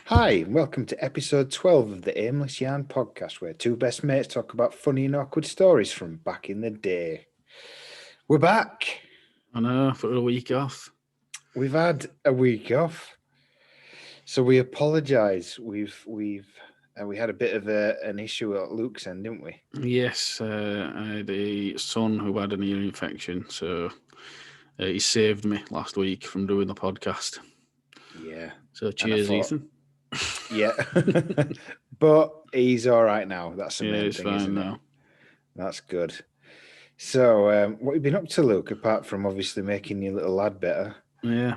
Hi, and welcome to episode 12 of the Aimless Yarn podcast, where two best mates talk about funny and awkward stories from back in the day. We're back. I know, for a week off. We've had a week off, so we apologise. We had a bit of an issue at Luke's end, didn't we? Yes, I had a son who had an ear infection, so he saved me last week from doing the podcast. Yeah. So cheers, Ethan. Yeah, but he's all right now. That's the main he's thing, fine isn't now. it? That's good. So, what have you been up to, Luke? Apart from obviously making your little lad better. Yeah.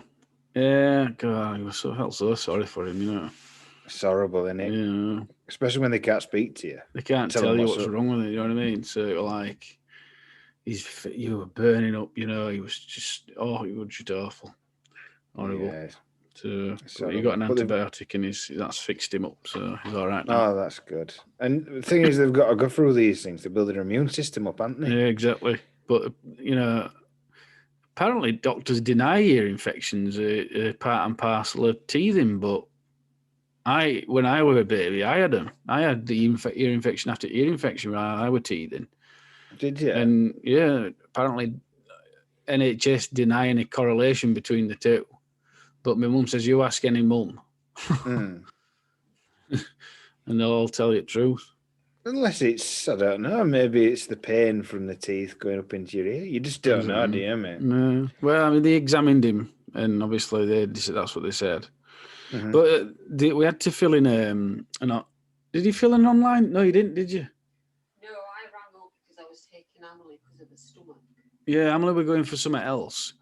God, I felt so sorry for him. You know, It's horrible, isn't it? Yeah. Especially when they can't speak to you. They can't tell you what's wrong with it. You know what I mean? So like, you were burning up. You know, he was just awful, horrible. Yeah. So he got an antibiotic and that's fixed him up, so he's all right now. Oh, that's good. And the thing is, they've got to go through these things to build their immune system up, haven't they? Yeah, exactly. But, you know, apparently doctors deny ear infections part and parcel of teething, but when I was a baby, I had them. I had the ear infection after ear infection when I was teething. Did you? And, yeah, apparently NHS deny any correlation between the two. But my mum says, you ask any mum. And they'll all tell you the truth. Unless it's, I don't know, maybe it's the pain from the teeth going up into your ear. You just don't know, do you, mate? No. Well, I mean, they examined him, and obviously that's what they said. Mm-hmm. But we had to fill in did you fill in online? No, you didn't, did you? No, I rang up because I was taking Emily because of the stomach. Yeah, Emily were going for something else.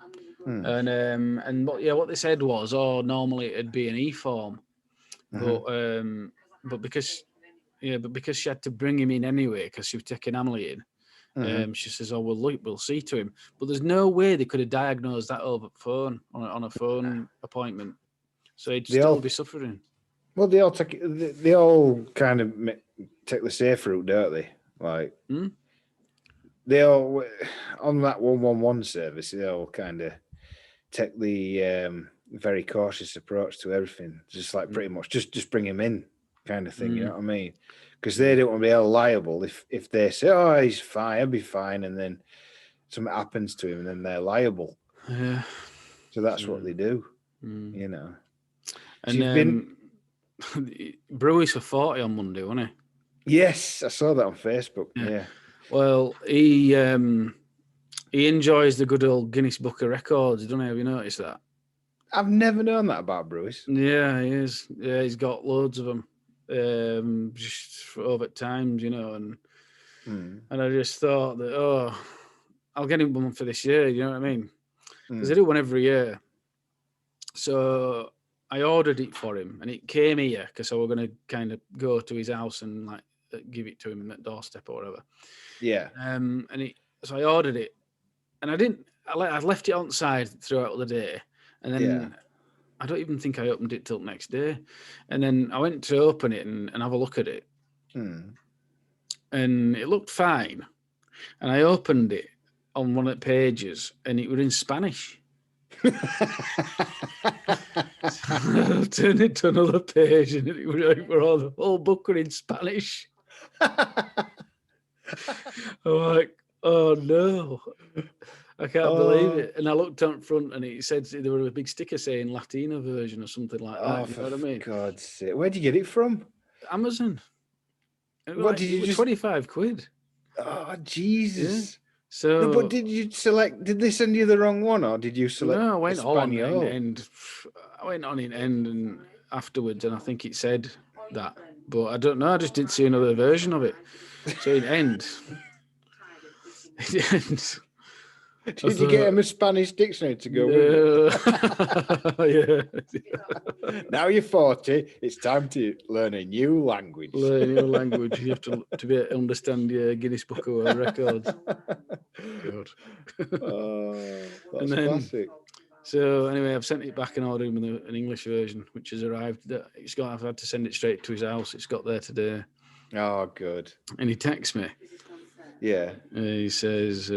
And what they said was, normally it'd be an E-form. But because she had to bring him in anyway because she was taking Emily in, she says, we'll see to him. But there's no way they could have diagnosed that over phone on a phone appointment. So he'd still be suffering. Well, they all kind of take the safe route, don't they? Like, they all, on that 111 service, they all kind of take the very cautious approach to everything. Just like pretty much just bring him in kind of thing, you know what I mean? Because they don't want to be held liable if they say, oh, he's fine, he'll be fine, and then something happens to him and then they're liable. Yeah. So that's what they do, you know. And then Brewis for 40 on Monday, wasn't he? Yes, I saw that on Facebook, yeah. Well, he enjoys the good old Guinness Book of Records, doesn't he? Have you noticed that? I've never known that about Brewis. Yeah, he is. Yeah, he's got loads of them, just over times, you know, and I just thought that, I'll get him one for this year, you know what I mean? Because I do one every year. So I ordered it for him, and it came here because I was going to kind of go to his house and like give it to him at doorstep or whatever. Yeah. So I ordered it, and I left it on side throughout the day, and then I don't even think I opened it till the next day. And then I went to open it and have a look at it, and it looked fine. And I opened it on one of the pages, and it was in Spanish. I turned it to another page, and the whole book were in Spanish. I'm like, oh no, I can't believe it. And I looked up front, and it said there was a big sticker saying Latino version or something like that. You know what I mean? God's sake, where'd you get it from? Amazon. What did you just? £25. Oh Jesus! Yeah. So, no, but did you select? Did they send you the wrong one, or did you select? No, I went on in end and afterwards, and I think it said that, but I don't know. I just didn't see another version of it. So in end. Did you get him a Spanish dictionary to go with it? Yeah. Now you're 40, it's time to learn a new language. You have to be able to understand your Guinness Book of Records. Good. That's classic. So anyway, I've sent it back and ordered him an English version, which has arrived. I've had to send it straight to his house. It's got there today. Oh, good. And he texts me. Yeah. He says...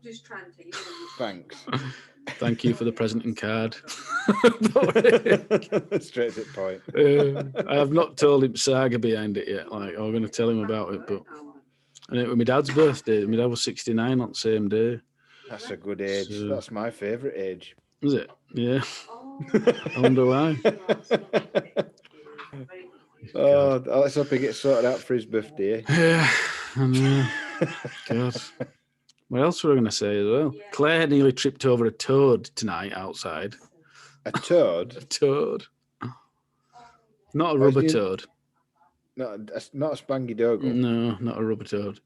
just trying to. Thanks. Thank you for the present and card. Straight to the point. I have not told him saga behind it yet. Like, I'm going to tell him about it, but and it was my dad's birthday. My dad was 69 on the same day. That's a good age. So- That's my favourite age. Is it? Yeah. I wonder why. Oh, let's hope he gets sorted out for his birthday. Yeah. I know. God. What else were I going to say as well? Claire nearly tripped over a toad tonight outside. A toad? A toad. Not a rubber toad. Not a spangy dogo. No, not a rubber toad.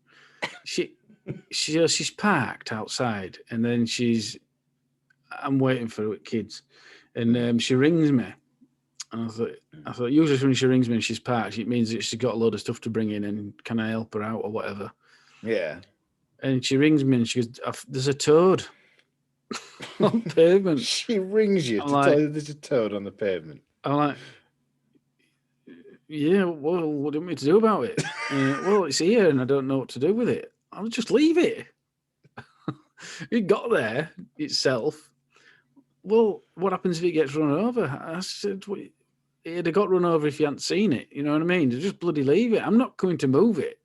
She's parked outside, and then I'm waiting for kids, and she rings me, and I thought usually when she rings me and she's parked, it means that she's got a load of stuff to bring in, and can I help her out or whatever? Yeah. And she rings me and she goes, "There's a toad on pavement." She rings you to tell you there's a toad on the pavement. I'm like, yeah, well, what do you want me to do about it? Well, it's here and I don't know what to do with it. I'll just leave it. It got there itself. Well, what happens if it gets run over? I said, it'd have got run over if you hadn't seen it. You know what I mean? Just bloody leave it. I'm not going to move it.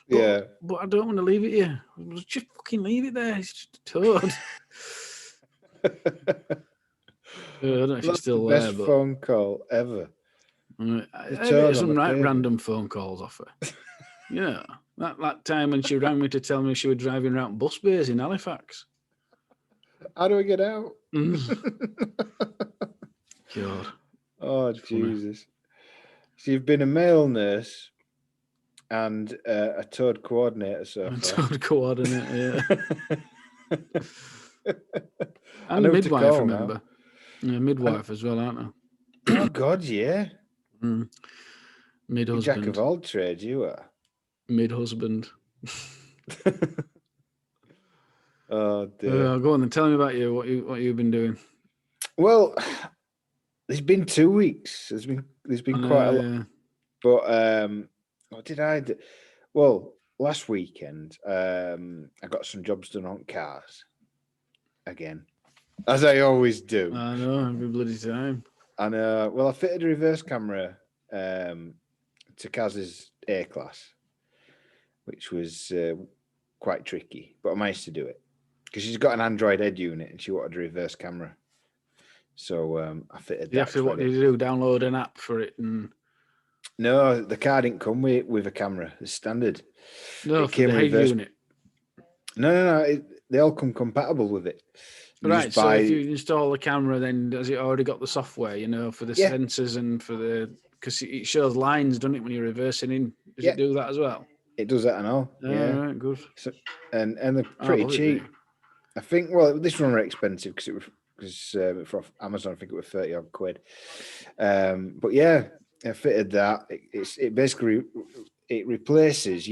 But I don't want to leave it here. Just fucking leave it there. It's just a toad. I don't know if it's still there. Best phone call ever. I get some random phone calls off her. Yeah. That time when she rang me to tell me she was driving around bus bays in Halifax. How do I get out? God. Oh, it's Jesus. Funny. So you've been a male nurse and a toad coordinator so far. A toad coordinator, yeah. And a midwife, remember? Yeah, midwife as well, aren't I? Oh, God, yeah. Mid-husband. Jack of all trades, you are. Mid-husband. Oh, dear. Go on then, tell me about you, what you've been doing. Well, there's been 2 weeks. There's been quite a lot. But what did I do? Well, last weekend, I got some jobs done on cars. Again. As I always do. I know, every bloody time. And well, I fitted a reverse camera to Kaz's A-Class, which was quite tricky, but I managed to do it because she's got an Android head unit and she wanted a reverse camera. So I fitted that. What did you do? Download an app for it? No, the car didn't come with a camera. It's standard. No, it came for the head unit. No. They all come compatible with it. Right, so if you install the camera, then has it already got the software, for the sensors and for because it shows lines, doesn't it, when you're reversing in? Does it do that as well? It does that and all. Yeah, right, good. So, and they're pretty cheap. I think, well, this one was expensive because for Amazon, I think it was 30 odd quid. But yeah, I fitted that. It basically, it replaces,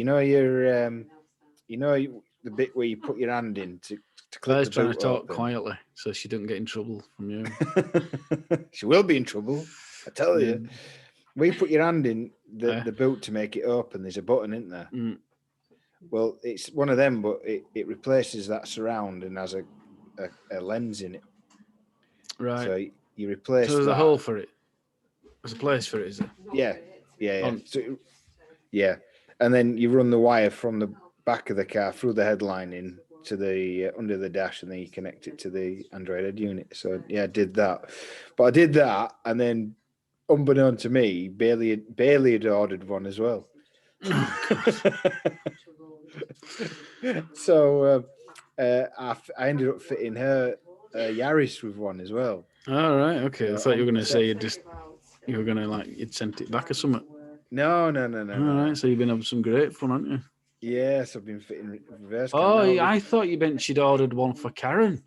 the bit where you put your hand in to Claire's trying to talk quietly so she doesn't get in trouble from you. She will be in trouble, I tell you. Where you put your hand in the boot to make it open, there's a button, isn't there? Well, it's one of them, but it replaces that surround and has a lens in it. Right. So you replace So there's a hole for it. There's a place for it, is there? Yeah. So, and then you run the wire from the back of the car through the headline in to the under the dash, and then you connect it to the Android head unit. So yeah, I did that. But I did that, and then unbeknown to me, Bailey had ordered one as well. So I ended up fitting her Yaris with one as well. All right, okay. I thought you were going to say you'd sent it back or something. No. All right, so you've been having some great fun, haven't you? Yes, I've been fitting reverse. I thought you meant she'd ordered one for Karen.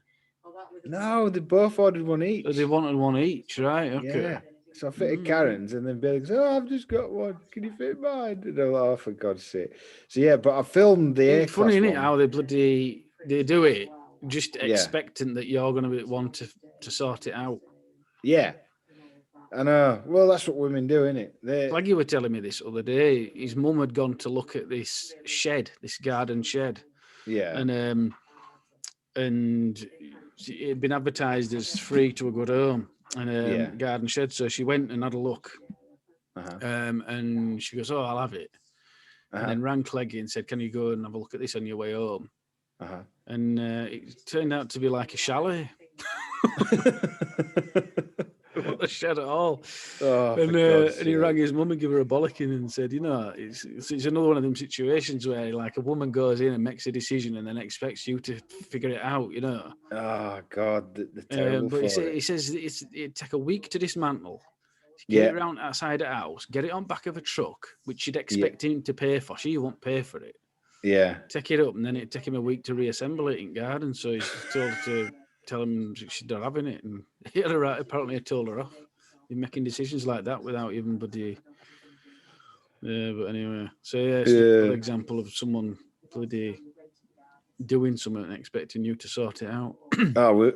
No, they both ordered one each. So they wanted one each, right? Okay. Yeah. So I fitted Karen's, and then Billy goes, "Oh, I've just got one. Can you fit mine?" And I'm like, "Oh, for God's sake!" So yeah, but I filmed the A-Class. Funny, isn't it? How they do it, just expecting that you're going to be one to sort it out. Yeah. I know. Well, that's what women do, isn't it? Like you were telling me this other day, his mum had gone to look at this shed, this garden shed. Yeah. And it had been advertised as free to a good home and garden shed. So she went and had a look. And she goes, "Oh, I'll have it." And then rang Cleggy and said, "Can you go and have a look at this on your way home?" And it turned out to be like a chalet. Not a shed at all. And he rang his mum and gave her a bollocking and said, it's another one of them situations where like a woman goes in and makes a decision and then expects you to figure it out, Oh God, the terrible. But he says it'd take a week to dismantle. Get it around outside the house, get it on back of a truck, which she'd expect him to pay for. She won't pay for it. Yeah. Take it up, and then it'd take him a week to reassemble it in garden. So he's told to tell him she's not having it. And he had apparently told her off. He's making decisions like that without even bloody. But anyway, so it's a good example of someone bloody doing something and expecting you to sort it out.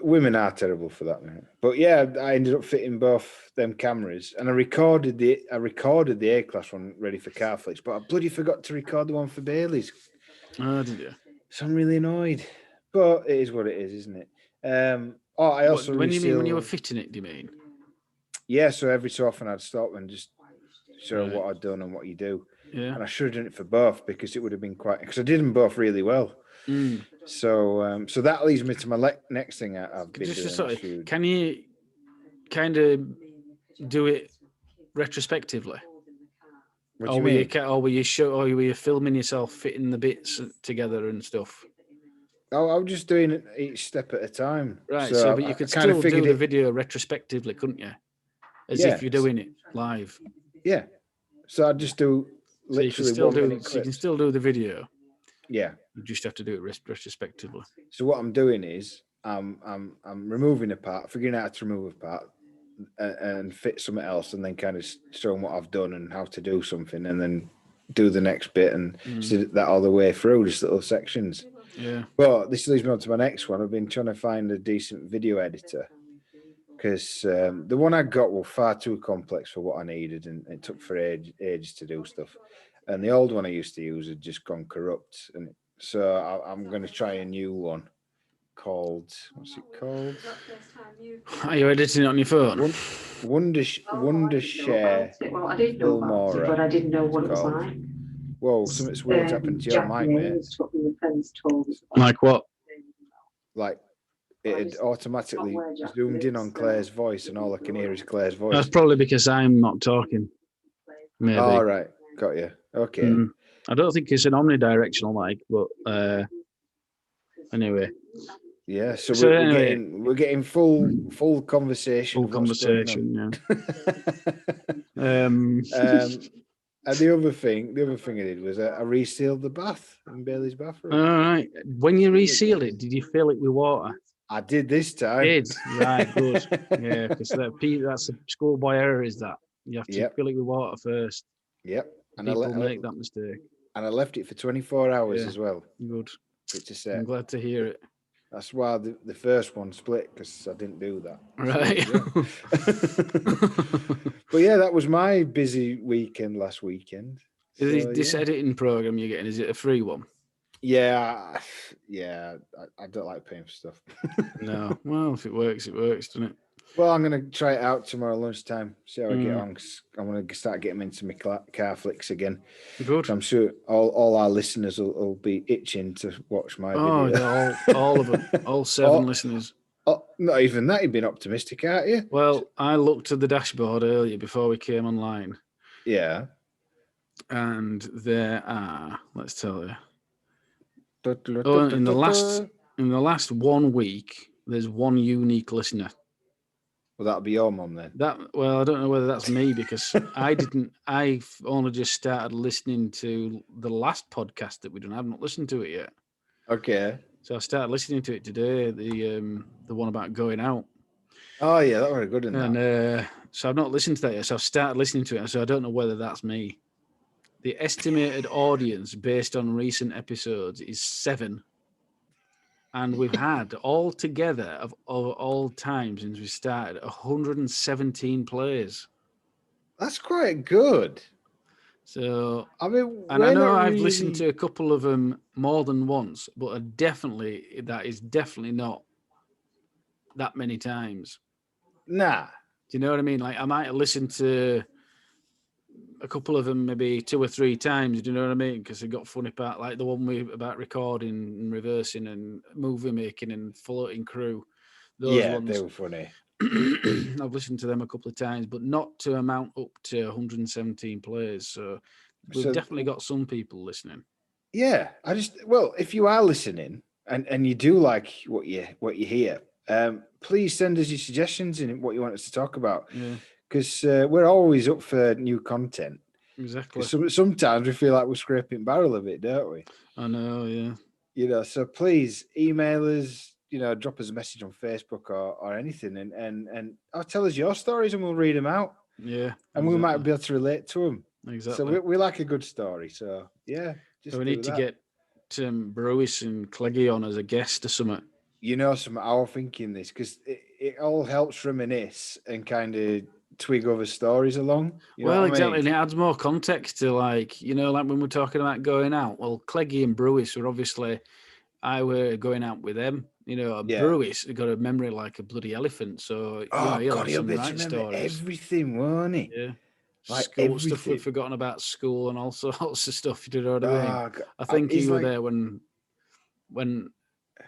Women are terrible for that, man. But yeah, I ended up fitting both them cameras, and I recorded the A-class one ready for Carflix, but I bloody forgot to record the one for Bailey's. Oh, did you? So I'm really annoyed, but it is what it is, isn't it? I also when you were fitting it, do you mean? Yeah, so every so often I'd stop and just show what I'd done and what you do. Yeah. And I should have done it for both because it would have been because I did them both really well. So that leads me to my next thing I've been doing. Can you kind of do it retrospectively? What do you mean? Or were you filming yourself fitting the bits together and stuff? I'm just doing it each step at a time. Right, but you could still do the video retrospectively, couldn't you? As if you're doing it live. Yeah. So I just do literally so you can still do the video. Yeah. You just have to do it retrospectively. So what I'm doing is I'm removing a part, figuring out how to remove a part and fit something else, and then kind of showing what I've done and how to do something, and then do the next bit and do that all the way through, just little sections. Yeah. But this leads me on to my next one. I've been trying to find a decent video editor because the one I got was far too complex for what I needed, and it took for ages to do stuff. And the old one I used to use had just gone corrupt, and so I'm going to try a new one called, what's it called? Are you editing it on your phone? Wondershare. Well, I didn't know about it, but I didn't know what it was like. Whoa, something's weird's happened to your mic, mate. Like what? Like it had automatically zoomed in on Claire's voice, and all I can hear is Claire's voice. That's probably because I'm not talking. Maybe. All right, got you. Okay. I don't think it's an omnidirectional mic, but anyway. Yeah, so we're getting full conversation. Full conversation, yeah. And the other thing I did was I resealed the bath in Bailey's bathroom. All right. When you resealed it, did you fill it with water? I did this time. Right, good. Yeah, because that's a schoolboy error, is that? You have to fill it with water first. Yep. And People make that mistake. And I left it for 24 hours as well. Good. To set. I'm glad to hear it. That's why the first one split, because I didn't do that. Right. So, but yeah, that was my busy weekend last weekend. This editing program you're getting, is it a free one? Yeah. I don't like paying for stuff. No. Well, if it works, doesn't it? Well, I'm going to try it out tomorrow lunchtime, see how I get on, because I want to start getting into my car flicks again. Good. I'm sure all our listeners will be itching to watch my video. Yeah, all of them, all 7 listeners. Oh, not even that. You've been optimistic, aren't you? Well, I looked at the dashboard earlier before we came online. Yeah. And there are, let's tell you. In the last 1 week, there's 1 unique listener. Well, that'll be your mum then. I don't know whether that's me because I've only just started listening to the last podcast that we done. I haven't listened to it yet. Okay. So I started listening to it today, the one about going out. Oh yeah, that was good. So I've not listened to that yet. So I've started listening to it. So I don't know whether that's me. The estimated audience based on recent episodes is 7. And we've had all together of all time since we started 117 plays. That's quite good. So I mean, and I know I've listened to a couple of them more than once, but that is definitely not that many times. Nah. Do you know what I mean? Like I might have listened to a couple of them maybe 2 or 3 times. Do you know what I mean? Because they got funny part, like the one about recording and reversing and movie making and floating crew. Those Yeah, ones. they were funny. I've listened to them a couple of times, but not to amount up to 117 plays. So we've definitely got some people listening. Yeah, if you are listening and you do like what you hear, please send us your suggestions and what you want us to talk about. Yeah, because we're always up for new content. Exactly. Sometimes we feel like we're scraping barrel of it, don't we? I know. Yeah. So please email us. Drop us a message on Facebook or anything, and or tell us your stories, and we'll read them out. Yeah, and we might be able to relate to them. Exactly. So we like a good story. So yeah, we need to get Brewis and Cleggy on as a guest or something. I was thinking this because it all helps reminisce and kind of twig other stories along. Exactly. And it adds more context to like when we're talking about going out. Well, Cleggy and Brewis were obviously, I were going out with them. Brewis got a memory like a bloody elephant. So, he'll have some right stories. Everything, won't he? Yeah. Like school everything. Stuff we've forgotten about school and all sorts of stuff. You know what I mean? God. I think he was there when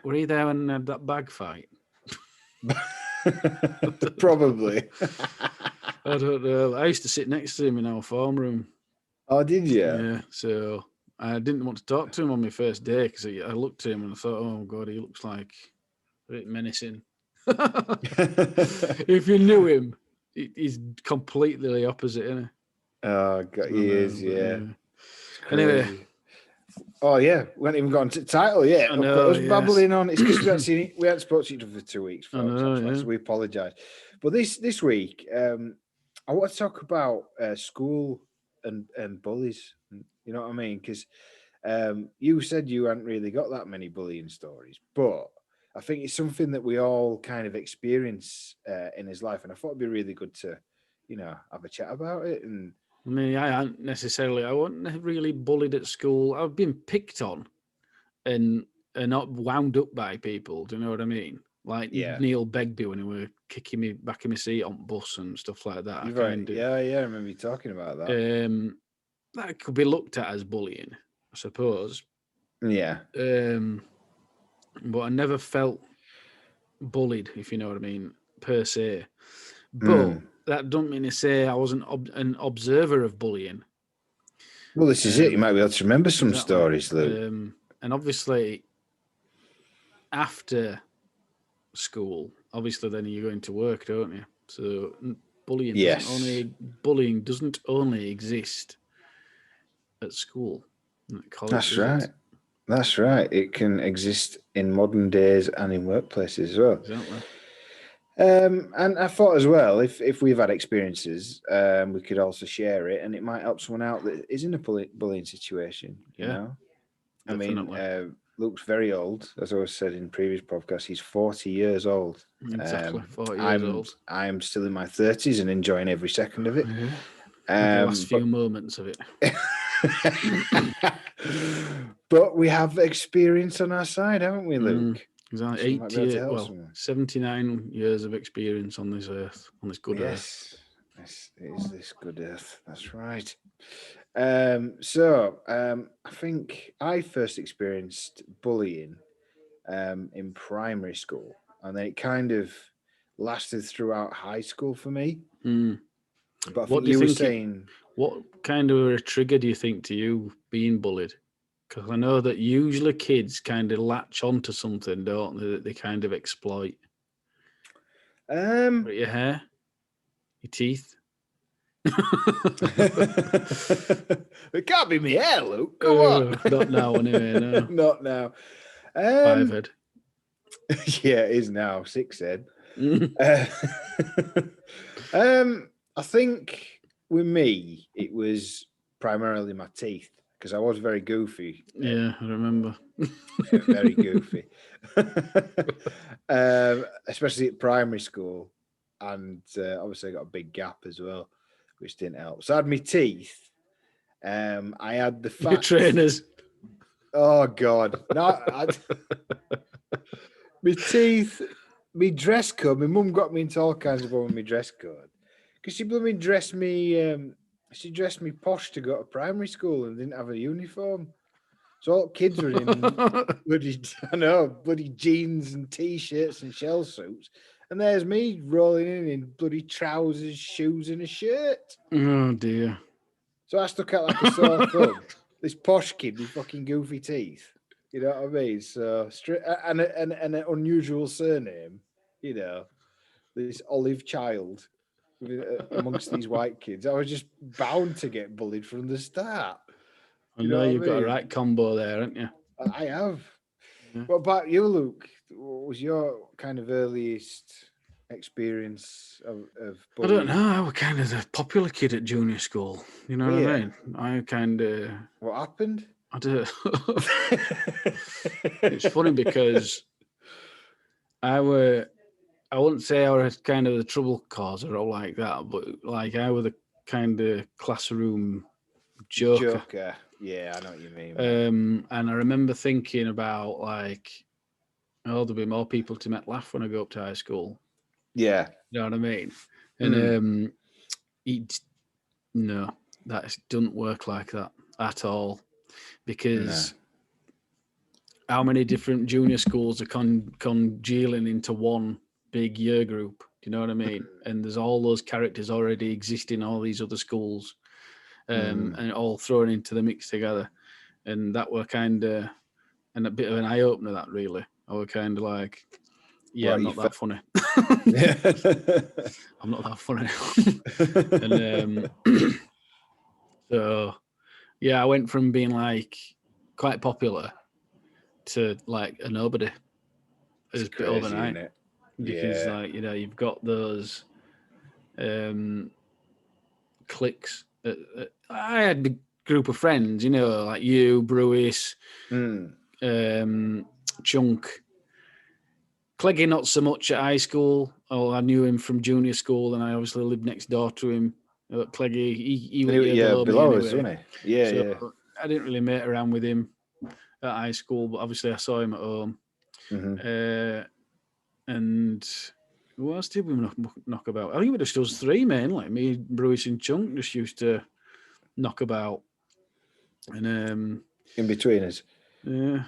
were he there when had that bag fight? Probably. I don't know. I used to sit next to him in our form room. Oh, did you? Yeah. So I didn't want to talk to him on my first day because I looked at him and I thought, oh God, he looks like a bit menacing. If you knew him, he's completely the opposite, isn't he? Oh God, he is. Yeah. Anyway. Oh yeah, we haven't even gone to the title yet. I know, babbling on. It's because we hadn't spoken to each other for 2 weeks, folks. So we apologise. But this week, I want to talk about school and bullies. You know what I mean? Because you said you hadn't really got that many bullying stories, but I think it's something that we all kind of experience in his life, and I thought it'd be really good to, have a chat about it. And I mean, I wasn't really bullied at school. I've been picked on and not wound up by people. Do you know what I mean? Like Neil Begbie when he were kicking me back in my seat on bus and stuff like that. Yeah, I remember you talking about that. That could be looked at as bullying, I suppose. Yeah. But I never felt bullied, if you know what I mean, per se. But that don't mean to say I wasn't an observer of bullying. Well, this is it. You might be able to remember some stories, Luke. And obviously, after school, obviously, then you're going to work, don't you? So bullying doesn't only exist at school. At college, That's right. That's right. It can exist in modern days and in workplaces as well. Exactly. And I thought as well, if we've had experiences, we could also share it, and it might help someone out that is in a bullying situation. You know, definitely. I mean, Luke's very old, as I was said in previous podcasts. He's 40 years old. Exactly, 40 years old. I'm still in my 30s and enjoying every second of it. The last few moments of it. But we have experience on our side, haven't we, Luke? Exactly. 79 years of experience on this earth, on this good earth. Yes, it is this good earth. That's right. I think I first experienced bullying in primary school, and then it kind of lasted throughout high school for me. But I think you were saying, what kind of a trigger do you think to you being bullied? Because I know that usually kids kind of latch onto something, don't they, that they kind of exploit. Your hair, your teeth. It can't be me hair, Luke. Come on. Not now, anyway. No. Not now. 5 head. Yeah, it is now 6 head. I think with me, it was primarily my teeth because I was very goofy. Yeah, I remember. Very goofy. Especially at primary school. And obviously I got a big gap as well, which didn't help. So I had my teeth. I had the fat... Your trainers. Oh, God. No, my teeth me dress code. My mum got me into all kinds of with my dress code because she blooming dressed me. She dressed me posh to go to primary school and didn't have a uniform. So all kids were in bloody jeans and t-shirts and shell suits. And there's me rolling in bloody trousers, shoes, and a shirt. Oh dear. So I stuck out like a sore thumb. This posh kid with fucking goofy teeth. You know what I mean? So and an unusual surname, you know, this Olive Child amongst these white kids. I was just bound to get bullied from the start. I know you've got a right combo there, haven't you? I have. Yeah. What about you, Luke? What was your kind of earliest experience of bullying? I don't know. I was kind of the popular kid at junior school. You know what I mean? I kind of. What happened? I do. It's funny because I wouldn't say I was kind of the trouble causer or like that, but like I was the kind of classroom joker. Yeah, I know what you mean. And I remember thinking about like, oh, there'll be more people to make laugh when I go up to high school. Yeah. You know what I mean? And no, that doesn't work like that at all. Because how many different junior schools are congealing into one big year group? Do you know what I mean? And there's all those characters already existing in all these other schools, and all thrown into the mix together. And that were kind of a bit of an eye opener. That really, I was kind of like, yeah, I'm not that funny. I'm not that funny. And so, yeah, I went from being like quite popular to like a nobody. It's a bit overnight. Isn't it? Because like, you know, you've got those cliques. I had a group of friends, you know, like you, Brewis, Chunk. Cleggy not so much at high school. Oh, I knew him from junior school, and I obviously lived next door to him. Cleggy, he was below us, wasn't he? Yeah, so yeah. I didn't really mate around with him at high school, but obviously I saw him at home. And who else did we knock about? I think it was just us three mainly. Me, Bruce, and Chunk just used to knock about. And in between us. Yeah.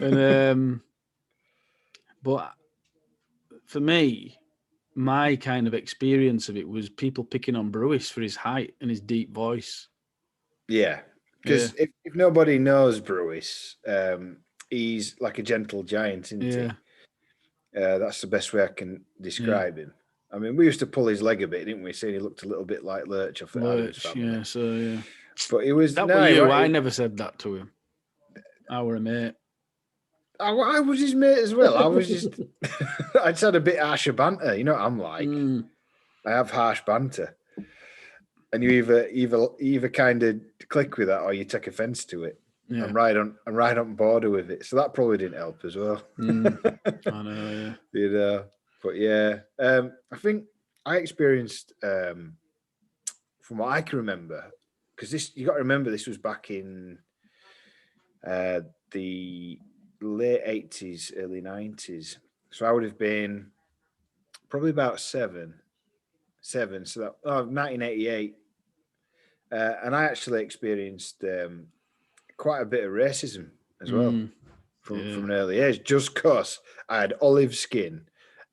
And but for me, my kind of experience of it was people picking on Brewis for his height and his deep voice. Yeah. Because if nobody knows Brewis, he's like a gentle giant, isn't he? That's the best way I can describe him. I mean, we used to pull his leg a bit, didn't we? Saying he looked a little bit like Lurch off the Addams Family. But he was... That was you. I never said that to him. I were a mate. I was his mate as well. I was just... I just had a bit harsher banter. You know what I'm like? I have harsh banter. And you either kind of click with that or you take offence to it. Yeah. I'm right on board with it. So that probably didn't help as well. I know, yeah. You know, but yeah. I think I experienced, from what I can remember, because you got to remember this was back in the late 80s, early 90s. So I would have been probably about seven. So that 1988. And I actually experienced quite a bit of racism as well from an early age, just because I had olive skin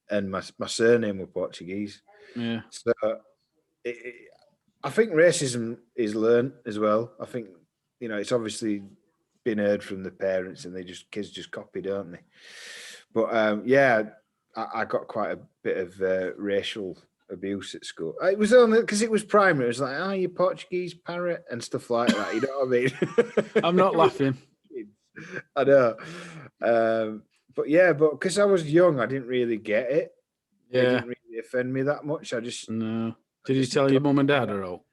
and my surname was Portuguese. Yeah. So I think racism is learned as well. I think, you know, it's obviously been heard from the parents and kids just copy, don't they? But I got quite a bit of racial abuse at school. It was only because it was primary. It was like, you Portuguese parrot and stuff like that. You know what I mean? I'm not laughing. I know. But because I was young, I didn't really get it. Yeah. It didn't really offend me that much. No. Did you tell your mum and dad or all?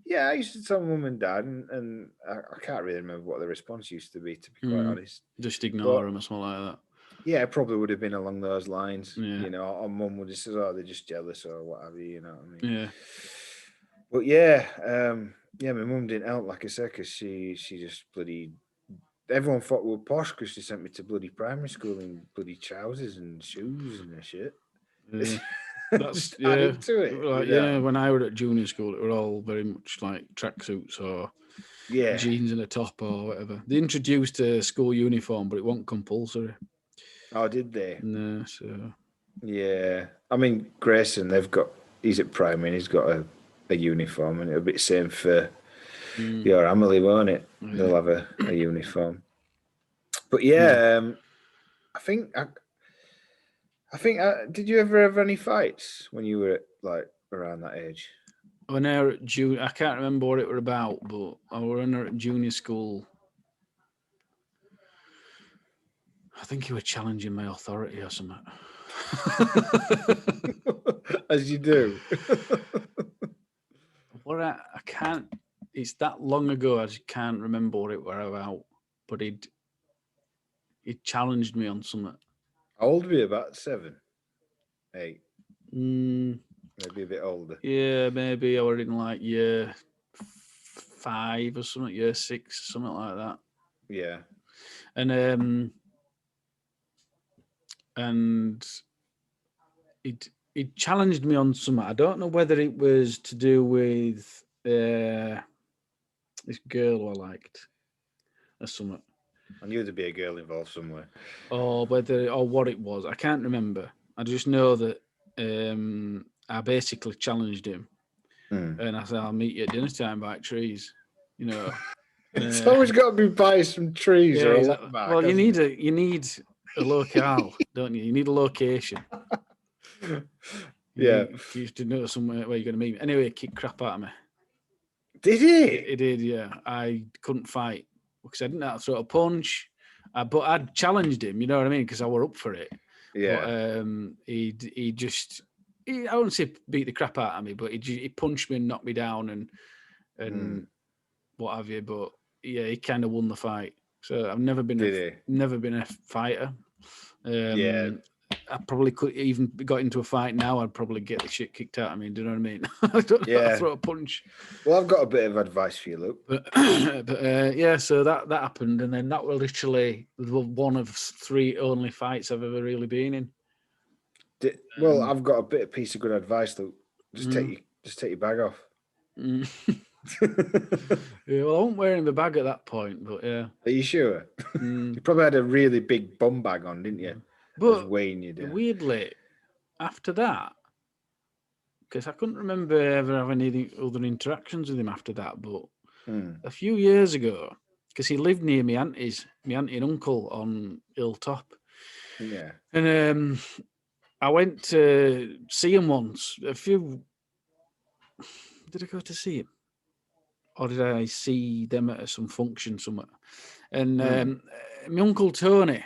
Yeah, I used to tell mum and dad, and I can't really remember what the response used to be quite honest. Just ignore them or something like that. Yeah, it probably would have been along those lines. Yeah. You know, or mum would have said, they're just jealous or whatever, you know what I mean? Yeah. But my mum didn't help, like I said, because she just bloody everyone thought we were posh because they sent me to bloody primary school in bloody trousers and shoes and shit. Yeah. Just added to it. Like, when I were at junior school, it were all very much like tracksuits or jeans and a top or whatever. They introduced a school uniform, but it wasn't compulsory. Oh, did they? No, so yeah. I mean, Grayson, he's at primary and he's got a uniform, and it'll be the same for your Emily, won't it? Yeah. They'll have a uniform. But yeah, I think did you ever have any fights when you were like around that age? When I was at junior, I can't remember what it were about, but I was at junior school. I think you were challenging my authority or something. As you do. What I can't. It's that long ago. I just can't remember what it were about. But he challenged me on something. How old were you? About 7, 8. Maybe a bit older. Yeah, maybe I were in like year 5 or something, year 6, something like that. Yeah. And he challenged me on something. I don't know whether it was to do with this girl I liked or something. I knew there'd be a girl involved somewhere. Or what it was. I can't remember. I just know that I basically challenged him. And I said, I'll meet you at dinner time by trees. You know. It's always got to be by some trees or a exactly. mark, well, you need a locale, don't you? You need a location. Yeah. You used to know somewhere where you're going to meet me. Anyway, it kicked crap out of me. Did he? It did, yeah. I couldn't fight because I didn't know how to throw a punch. But I'd challenged him, you know what I mean? Because I were up for it. Yeah. But he just, I wouldn't say beat the crap out of me, but he punched me and knocked me down and what have you. But yeah, he kind of won the fight. So I've never been a fighter. Yeah. I probably could even got into a fight now. I'd probably get the shit kicked out of me. Do you know what I mean? I don't know how to throw a punch. Well, I've got a bit of advice for you, Luke. But yeah, so that happened, and then that was literally one of 3 only fights I've ever really been in. Well, I've got a piece of good advice, Luke. Just take your bag off. Yeah, well, I wasn't wearing the bag at that point, but yeah. Are you sure? You probably had a really big bum bag on, didn't you? But weighing you down. Weirdly, after that, because I couldn't remember ever having any other interactions with him after that, but a few years ago, because he lived near my auntie and uncle on Hilltop. Yeah. And I went to see him once. Did I go to see him? Or did I see them at some function somewhere? And my uncle Tony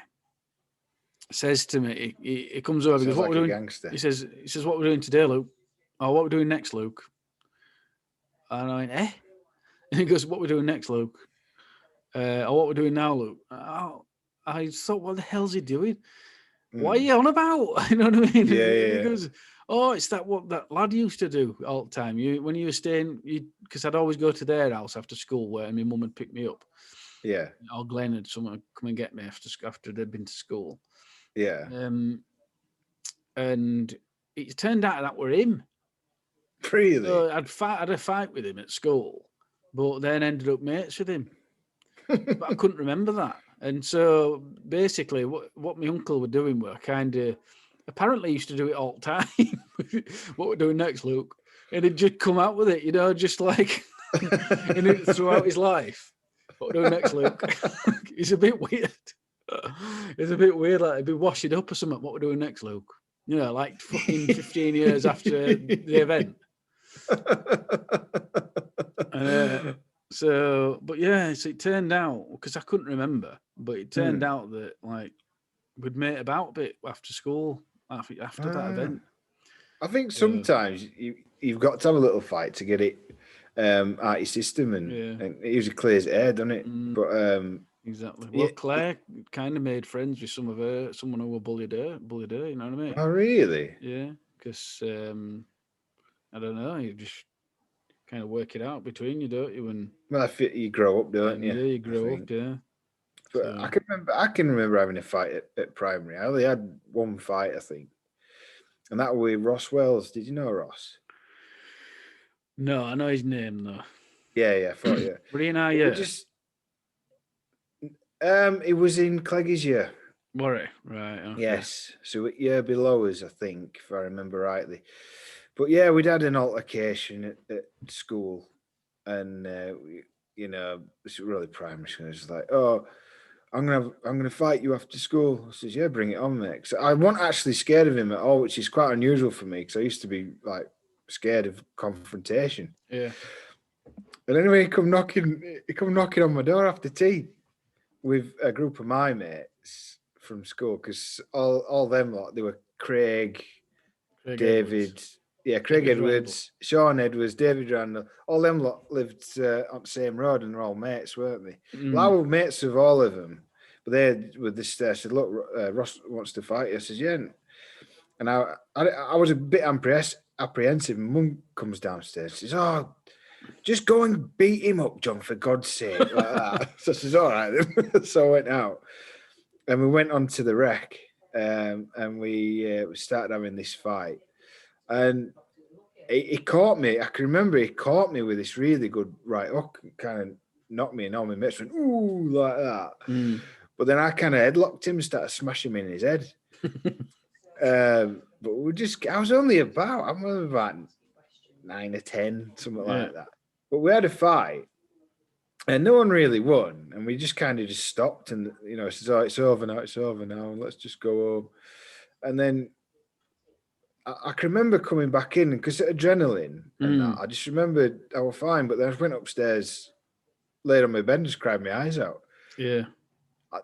says to me, he comes over, he goes, what we're doing? Gangster. He says, what we're doing today, Luke? Oh, what we're doing next, Luke? And I went, eh? And he goes, what we're doing next, Luke? Or what we're doing now, Luke? Oh, I thought, what the hell's he doing? What are you on about? You know what I mean? Yeah. He goes, oh, it's what that lad used to do all the time. When you were staying, because I'd always go to their house after school where my mum would pick me up. Yeah. Or Glenn had someone come and get me after they'd been to school. Yeah. And it turned out that were him. Really? So I'd had a fight with him at school, but then ended up mates with him. But I couldn't remember that. And so basically what my uncle were doing were kind of, apparently used to do it all the time. What we're doing next, Luke? And he'd just come out with it, you know, just like throughout his life. What we're doing next, Luke? It's a bit weird. It's a bit weird, like he'd be washing up or something. What we're doing next, Luke? You know, like fucking 15 years after the event. But yeah, so it turned out, because I couldn't remember, but it turned out that like we'd mate about a bit after school, after that event. I think sometimes you've got to have a little fight to get it out your system, and it usually clears the air, doesn't it? But exactly. Well, Claire kind of made friends with someone who were bullied her, you know what I mean? Oh, really? Yeah, because I don't know, you just kind of work it out between you, don't you? And well, you grow up, don't you? Yeah, you grow up, yeah. But So- I can remember having a fight at primary. I only had one fight, I think, and that was with Ross Wells. Did you know Ross? No, I know his name though. Yeah, I thought yeah. Were he in our But year? we just it was in Clegg's year. Were he? Right. Okay. Yes, so a year below us, I think, if I remember rightly. But yeah, we'd had an altercation at school, and it's really primary school. It's like, oh, I'm gonna fight you after school. I says, yeah, bring it on, mate. So I wasn't actually scared of him at all, which is quite unusual for me because I used to be like scared of confrontation. Yeah. And anyway, he come knocking on my door after tea with a group of my mates from school because all them lot, they were Craig David, Craig Edwards, Sean Edwards, David Randall, all them lot lived on the same road and they're all mates, weren't they? Well, I was mates with all of them, but they with this said, look, Ross wants to fight you. I says, yeah. And I was a bit apprehensive. Mum comes downstairs, says, oh, just go and beat him up, John, for God's sake. Like that. So I says, all right then. So I went out and we went on to the rec and we started having this fight. And he caught me. I can remember he caught me with this really good right hook, kind of knocked me and all my mates went, ooh, like that. But then I kind of headlocked him and started smashing him in his head. But I was only about 9 or 10, something like that. But we had a fight and no one really won. And we just kind of just stopped and, says, oh, it's over now. Let's just go home. And then I can remember coming back in because adrenaline and that, I just remembered I was fine. But then I went upstairs, laid on my bed and just cried my eyes out. Yeah.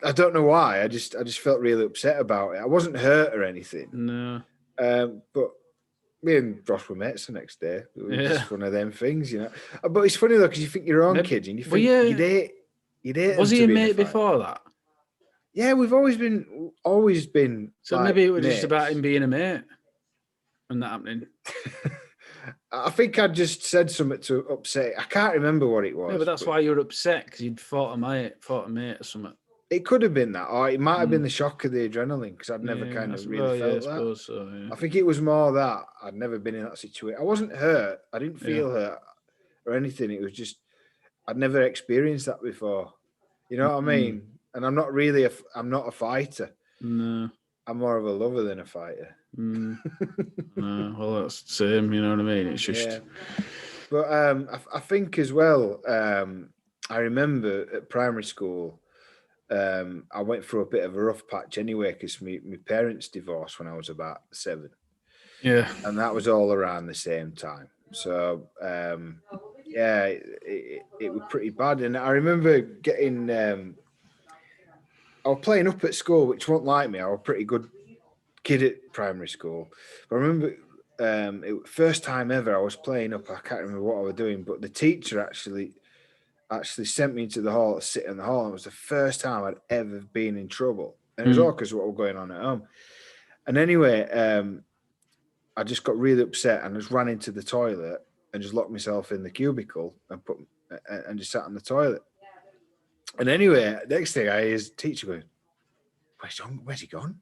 I don't know why. I just felt really upset about it. I wasn't hurt or anything. No. But me and Ross were mates the next day. It was just one of them things, But it's funny though because you think you're own kids and you think you'd hate. Was he a mate before that? Yeah, we've always been. So like, maybe it was mates. just about him being a mate and that happening. I think I just said something to upset. I can't remember what it was. Yeah, but that's why you're upset because you'd fought a mate or something. It could have been that, or it might have been the shock of the adrenaline because I'd never kind of really felt that. Suppose so, yeah. I think it was more that I'd never been in that situation. I wasn't hurt. I didn't feel hurt or anything. It was just I'd never experienced that before. You know what I mean? And I'm not really I'm not a fighter. No. I'm more of a lover than a fighter. No, well, that's the same. You know what I mean? It's just. Yeah. But I think as well. I remember at primary school, I went through a bit of a rough patch anyway because my parents divorced when I was about 7. Yeah. And that was all around the same time. So it was pretty bad. And I remember getting. I was playing up at school, which wasn't like me. I was a pretty good kid at primary school. But I remember it was first time ever I was playing up. I can't remember what I was doing, but the teacher actually sent me into the hall to sit in the hall. And it was the first time I'd ever been in trouble. And it was all because of what was going on at home. And anyway, I just got really upset and just ran into the toilet and just locked myself in the cubicle and just sat on the toilet. And anyway, next thing I hear is the teacher going, "Where's John? Where's he gone?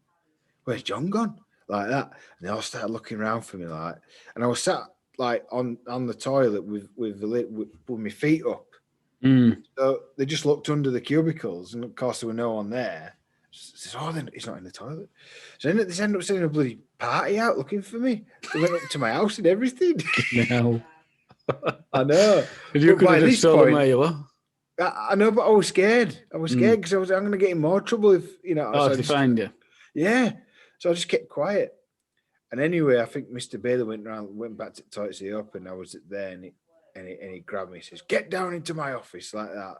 Where's John gone?" Like that. And they all started looking around for me, like. And I was sat like on the toilet with my feet up. So they just looked under the cubicles, and of course there were no one there. Says, "Oh, then he's not in the toilet." So then they ended up sending a bloody party out looking for me. They went up to my house and everything. No. I know. If you could have just told them where you were. I know, but I was scared. Because I'm going to get in more trouble if if they find you. Yeah. So I just kept quiet. And anyway, I think Mr. Bailey went back to the toilet to up, and I was there, and he grabbed me and says, "Get down into my office," like that.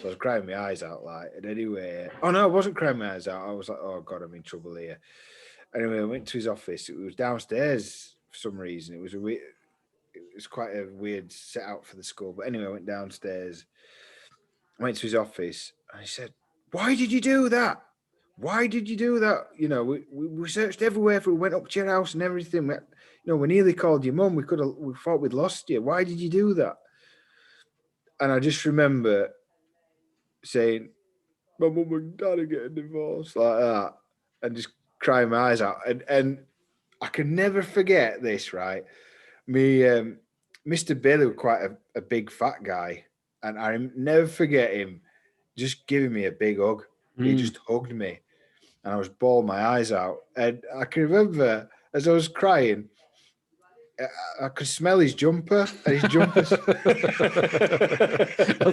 So I was crying my eyes out, like. And anyway, oh no, I wasn't crying my eyes out. I was like, "Oh God, I'm in trouble here." Anyway, I went to his office. It was downstairs for some reason. It was quite a weird set out for the school. But anyway, I went downstairs. I went to his office, and he said, "Why did you do that? Why did you do that? We searched everywhere. We went up to your house and everything. We nearly called your mum. We thought we'd lost you. Why did you do that?" And I just remember saying, my mum and dad are getting divorced, like that, and just crying my eyes out. And I can never forget this, right? Me, Mr. Bailey was quite a big fat guy, and I never forget him just giving me a big hug. He just hugged me, and I was bawling my eyes out. And I can remember as I was crying, I could smell his jumper, and his jumpers. I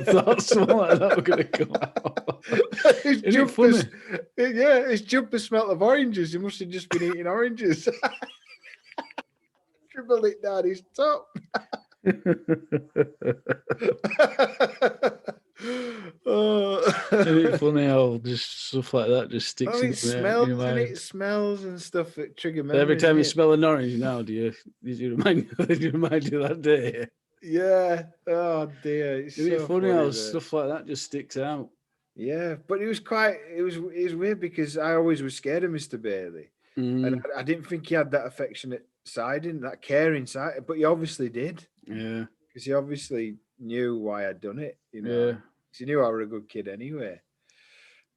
thought something like that were going to come out. His Isn't it jumpers, funny? yeah, his jumper smelled of oranges. He must have just been eating oranges. Dribbled it down his top. Isn't it funny how just stuff like that just sticks in it your smells mind? and it smells and stuff that trigger memories. Every time you smell an orange now, do you remind you of that day? Yeah. Oh dear. It's Isn't so it funny how that. stuff like that just sticks out? Yeah, but it was weird because I always was scared of Mr. Bailey. And I didn't think he had that affectionate side and that caring side, but he obviously did. Yeah. Because he obviously knew why I'd done it, you know. Yeah. Because he knew I was a good kid anyway.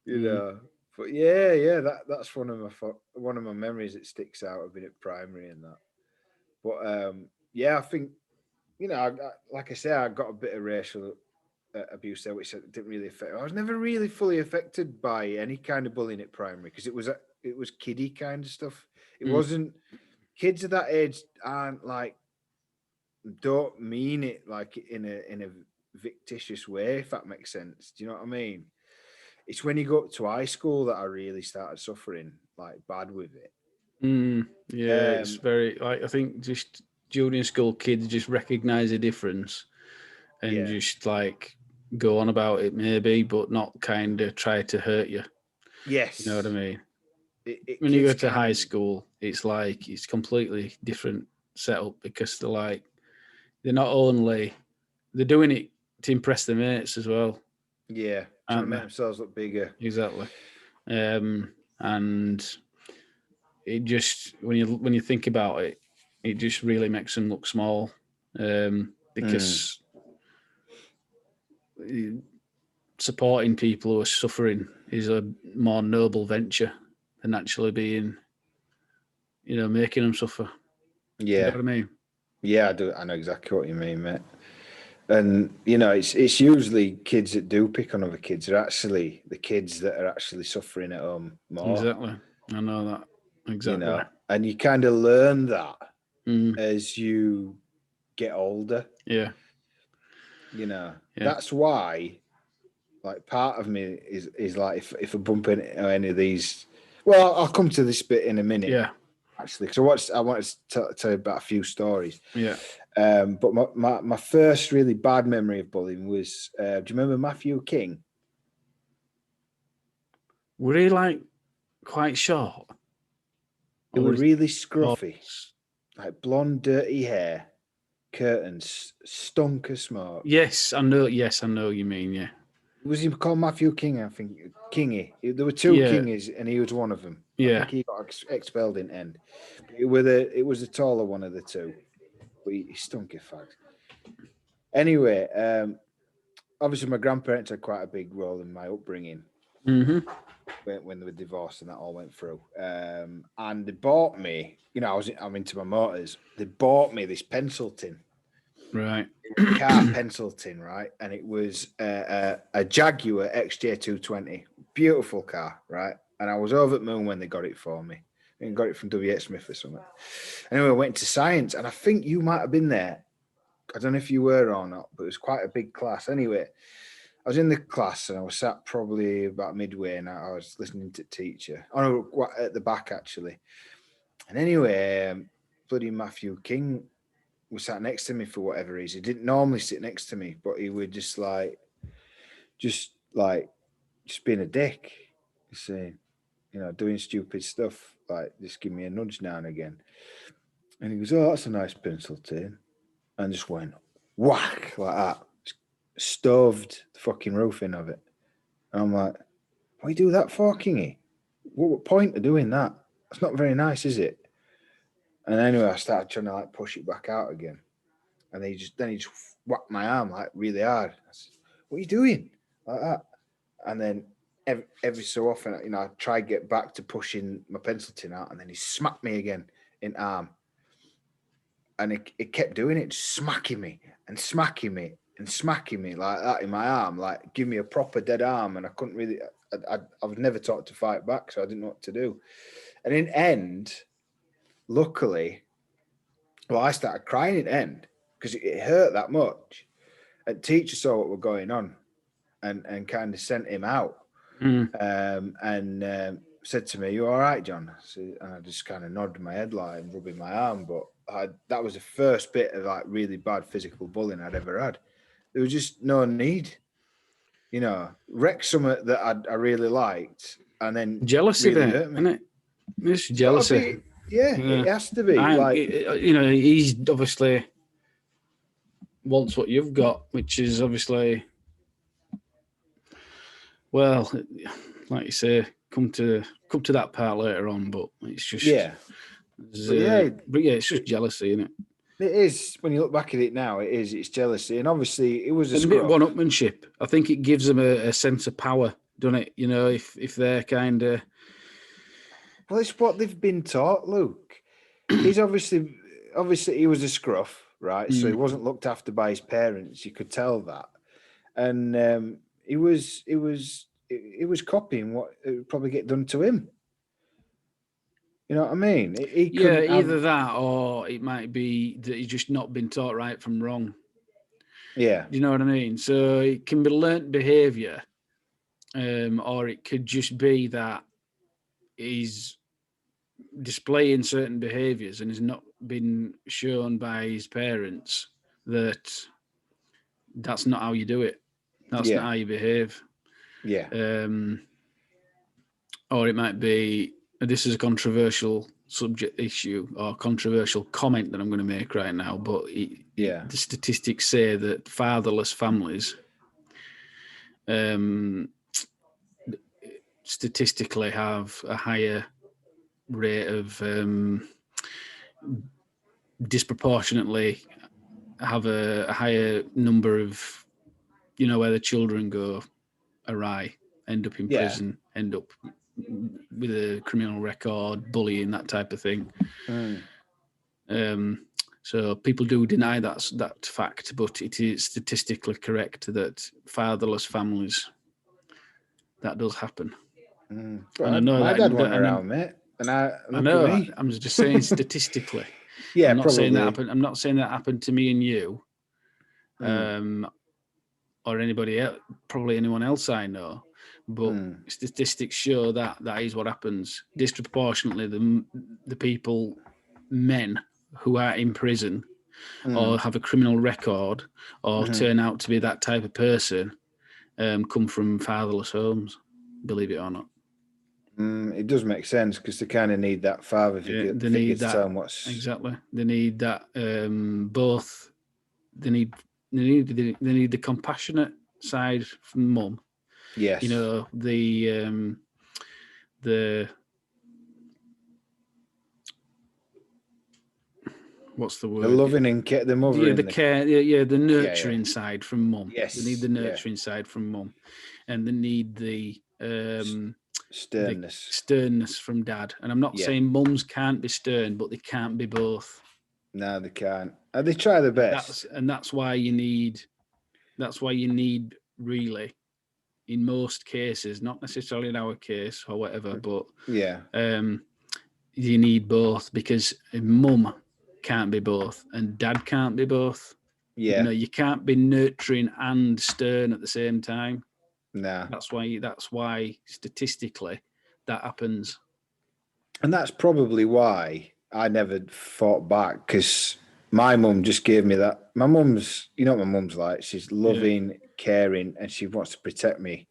You know. But yeah, that's one of my memories that sticks out of being at primary and that. But yeah, I think, you know, like I say, I got a bit of racial abuse there, which didn't really affect. I was never really fully affected by any kind of bullying at primary because it was kiddie kind of stuff. It wasn't. Kids of that age aren't like, don't mean it like in a fictitious way, if that makes sense. Do you know what I mean? It's when you go up to high school that I really started suffering like bad with it. Yeah, it's very like I think just junior school kids just recognise the difference and just like go on about it maybe, but not kind of try to hurt you. Yes, You know what I mean? When you go to high school, it's like it's completely different setup because they're not only they're doing it to impress their mates as well. Yeah, trying to make themselves look bigger. Exactly. And it just when you think about it, it just really makes them look small. Because supporting people who are suffering is a more noble venture than actually being, making them suffer. Yeah. You know what I mean? Yeah, I do. I know exactly what you mean, mate. And it's usually kids that do pick on other kids are actually the kids that are actually suffering at home more. Exactly. I know that. Exactly. And you kind of learn that as you get older. Yeah. That's why, like, part of me is like, if I bump into any of these, well, I'll come to this bit in a minute. Yeah. Actually, because I wanted to tell you about a few stories. Yeah. But my first really bad memory of bullying was, do you remember Matthew King? Were he like quite short? They were really scruffy, like blonde, dirty hair, curtains, stunk of smoke. Yes, I know. Yes, I know what you mean. Yeah. Was he called Matthew King? I think Kingy. There were two Kingies, and he was one of them. Yeah. I think he got expelled in end. It was the taller one of the two, but he stunk of fags. Anyway, obviously my grandparents had quite a big role in my upbringing. When they were divorced and that all went through, and they bought me. I'm into my motors. They bought me this pencil tin. Right. Car pencil tin, right? And it was a Jaguar XJ220. Beautiful car, right? And I was over at Moon when they got it for me. And got it from W.H. Smith or something. Anyway, I went to science, and I think you might have been there. I don't know if you were or not, but it was quite a big class. Anyway, I was in the class, and I was sat probably about midway, and I was listening to the teacher. Oh, no, at the back, actually. And anyway, bloody Matthew King was sat next to me for whatever reason. He didn't normally sit next to me, but he would just being a dick, saying, doing stupid stuff, like just give me a nudge now and again. And he goes, "Oh, that's a nice pencil tin," and just went whack like that, stoved the fucking roof in of it. And I'm like, "What do you do that for, Kingy? What point of doing that? That's not very nice, is it?" And anyway, I started trying to like push it back out again. And he just whacked my arm like really hard. I said, "What are you doing?" Like that. And then every so often, you know, I try to get back to pushing my pencil tin out, and then he smacked me again in arm. And it kept doing it, just smacking me and smacking me and smacking me like that in my arm, like give me a proper dead arm. And I couldn't really, I was never taught to fight back, so I didn't know what to do. And in end, luckily, well, I started crying in end because it hurt that much. And teacher saw what was going on and kind of sent him out. And said to me, "You all right, John?" And I just kind of nodded my head like and rubbing my arm. But that was the first bit of like really bad physical bullying I'd ever had. There was just no need, you know, wreck something that I really liked, and then jealousy really there, hurt me. isn't it? It's jealousy. It has to be. You know, he's obviously wants what you've got, which is obviously, well, like you say, come to that part later on, but it's just but it's just jealousy, isn't it? It is. When you look back at it now, it's jealousy, and obviously it was a bit of one-upmanship. I think it gives them a sense of power, doesn't it? You know, if they're kind of, well, it's what they've been taught, Luke. He's obviously he was a scruff, right? So he wasn't looked after by his parents. You could tell that, and he was copying what would probably get done to him. You know what I mean? Either that or it might be that he's just not been taught right from wrong. Yeah, you know what I mean. So it can be learnt behaviour, or it could just be that he's displaying certain behaviours and has not been shown by his parents that that's not how you do it. That's not how you behave. Yeah. Or it might be, this is a controversial subject issue or controversial comment that I'm going to make right now, but the statistics say that fatherless families statistically have a higher rate of disproportionately have a higher number of, you know, where the children go awry, end up in prison, end up with a criminal record, bullying, that type of thing. So people do deny that fact, but it is statistically correct that fatherless families, that does happen. And I know my dad went around, mate. And I know. I'm just saying statistically. Yeah, I'm not probably. saying that happened. I'm not saying that happened to me and you, or anybody else, probably anyone else I know. But statistics show that is what happens. Disproportionately, the people, men who are in prison or have a criminal record or turn out to be that type of person, come from fatherless homes. Believe it or not. It does make sense because they kind of need that father figure to tell them what's exactly. They need that both. They need the compassionate side from mum. Yes. You know, the what's the word? The loving and the mother. The care. The nurturing side from mum. Yes. They need the nurturing side from mum, and they need the sternness from dad. And I'm not saying mums can't be stern, but they can't be both. No, they can't. And they try their best. That's why you need really, in most cases, not necessarily in our case or whatever, but you need both, because mum can't be both and dad can't be both. Yeah. You know, you can't be nurturing and stern at the same time. No. That's why statistically that happens. And that's probably why I never fought back, because my mum just gave me that. My mum's, you know what my mum's like? She's loving, caring, and she wants to protect me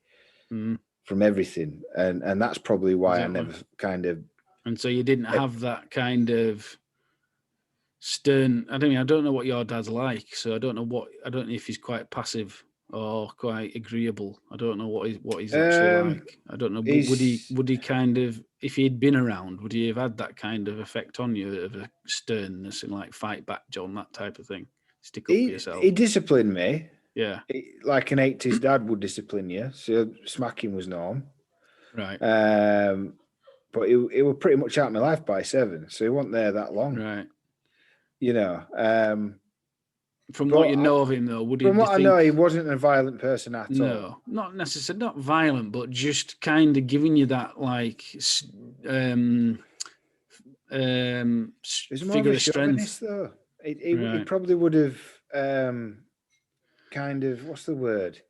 from everything. And that's probably why I never kind of... And so you didn't have that kind of stern... I don't know what your dad's like, so I don't know if he's quite passive or quite agreeable. I don't know what he's actually like. I don't know. Would he kind of, if he'd been around, would he have had that kind of effect on you, of a sternness and like fight back, John, that type of thing? Stick up for yourself. He disciplined me. Yeah. Like an 80s dad would discipline you. So smacking was norm. Right. But he was pretty much out of my life by 7, so he wasn't there that long. Right. You know. From what you know of him, though, from what I know, he wasn't a violent person at all. No, not necessarily, not violent, but just kind of giving you that like figure of strength. Though he probably would have kind of, what's the word?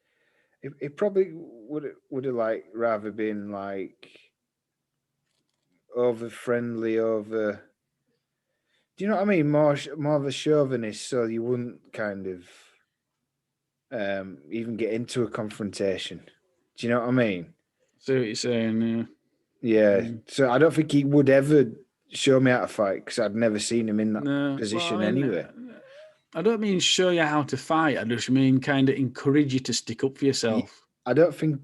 It probably would have like rather been like over friendly, over. Do you know what I mean? More of a chauvinist, so you wouldn't kind of even get into a confrontation. Do you know what I mean? See what you're saying? Yeah. Yeah. So I don't think he would ever show me how to fight because I'd never seen him in that position anyway. I don't mean show you how to fight. I just mean kind of encourage you to stick up for yourself. I don't think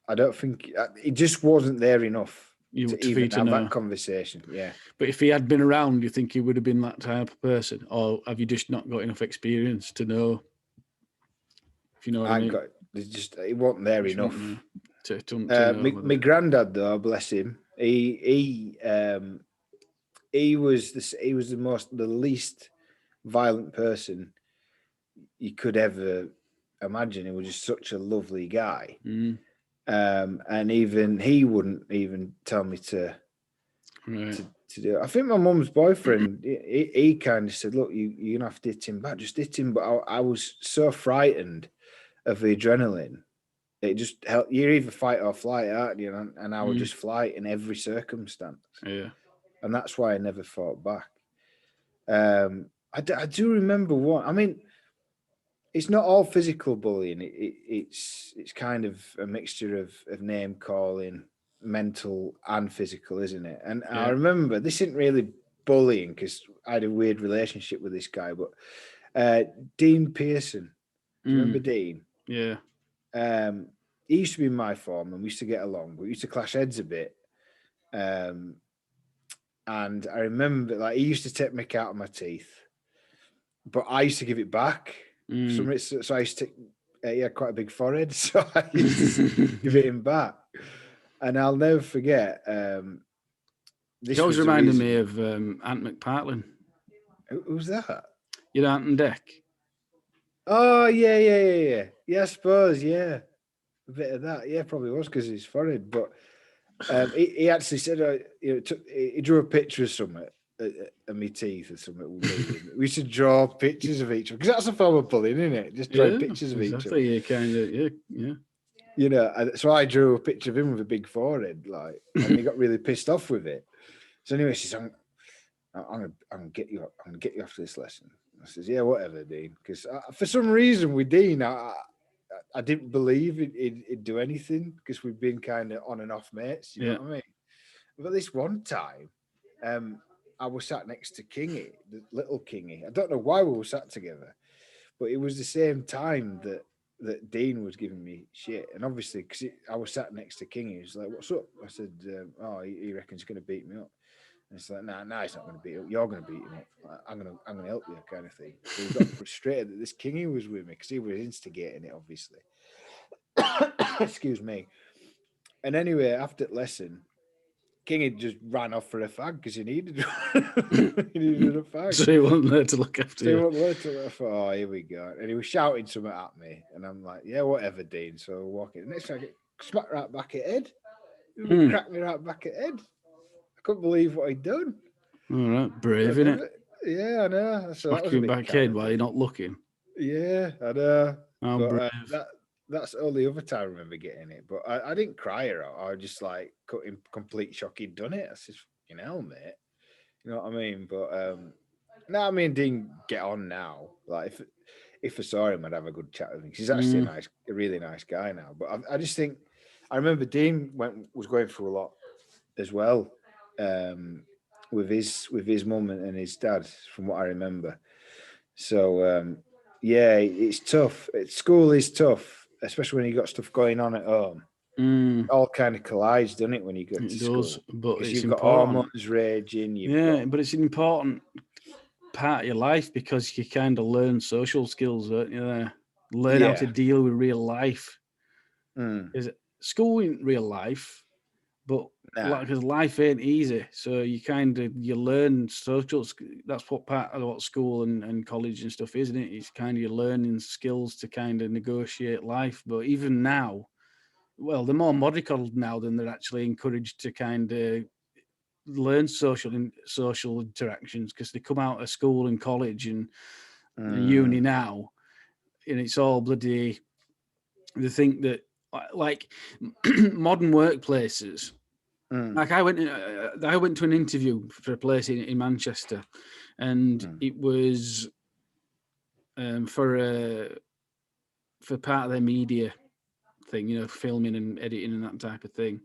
it just wasn't there enough to even have that conversation. Yeah. But if he had been around, do you think he would have been that type of person, or have you just not got enough experience to know? If you know what I mean. It wasn't there enough. My granddad, though, bless him, he was the least violent person you could ever imagine. He was just such a lovely guy. And even he wouldn't even tell me to do it. I think my mum's boyfriend, he kind of said, look, you're gonna have to hit him back, just hit him. But I was so frightened of the adrenaline. It just helped. You're either fight or flight, aren't you? And I would just flight in every circumstance. Yeah. And that's why I never fought back. I do remember one. I mean, it's not all physical bullying. It's kind of a mixture of name calling, mental and physical, isn't it? And I remember this isn't really bullying because I had a weird relationship with this guy, but Dean Pearson. Do you remember Dean? Yeah. He used to be in my form and we used to get along, but we used to clash heads a bit. And I remember, like, he used to take mick out of my teeth, but I used to give it back. So I used to, he had quite a big forehead, so I used to give it him back. And I'll never forget. This always reminded me of Ant McPartlin. Who's that? You know, Ant and Dec. Oh, yeah. Yeah, I suppose, yeah. A bit of that. Yeah, probably was because he's forehead. But he actually said, he drew a picture of something of my teeth or something. We should draw pictures of each other because that's a form of bullying, isn't it? Just draw pictures of each other. Yeah, kind of, yeah. You know, so I drew a picture of him with a big forehead, like, and he got really pissed off with it. So anyway, she said, I'm gonna get you after this lesson. I says, yeah, whatever, Dean. Because for some reason with Dean, I didn't believe he'd do anything because we've been kind of on and off mates. You know what I mean? But this one time, I was sat next to Kingy, the little Kingy. I don't know why we were sat together, but it was the same time that Dean was giving me shit. And obviously, because I was sat next to Kingy, he was like, what's up? I said, he reckons he's going to beat me up. And it's like, nah, he's not going to beat you up. You're going to beat him up. I'm going to help you, kind of thing. So he got frustrated that this Kingy was with me because he was instigating it, obviously. Excuse me. And anyway, after the lesson, Kingy just ran off for a fag because he needed a fag. So he wasn't there to look after you. He wasn't there to look after. Oh, here we go. And he was shouting something at me. And I'm like, yeah, whatever, Dean. So I walk in. The next time I get smacked right back at head. He cracked me right back at head. I couldn't believe what he'd done. All right, brave, innit? Yeah, I know. So smack you back head while you're not looking. Yeah, I know. Oh, brave. That's the only other time I remember getting it. But I didn't cry or I was just like in complete shock he'd done it. I said, fucking hell, mate. You know what I mean? But now me and Dean get on now. Like if I saw him, I'd have a good chat with him. He's actually a really nice guy now. But I just think I remember Dean was going through a lot as well, with his mum and his dad, from what I remember. So yeah, it's tough. School is tough, especially when you got stuff going on at home. It all kind of collides, doesn't it, when you go to school? But it's you've important. got hormones raging. But it's an important part of your life because you kind of learn social skills, don't you? Learn how to deal with real life. Is it school in real life? But Nah. because life ain't easy, so you learn social. That's what part of what school and college and stuff, isn't it? It's kind of your learning skills to kind of negotiate life. But even now, well, they're more mollycoddled now than they're actually encouraged to kind of learn social interactions, because they come out of school and college and uni now, and it's all bloody. They think that like modern workplaces. Like I went to an interview for a place in Manchester, and it was for part of their media thing, filming and editing and that type of thing.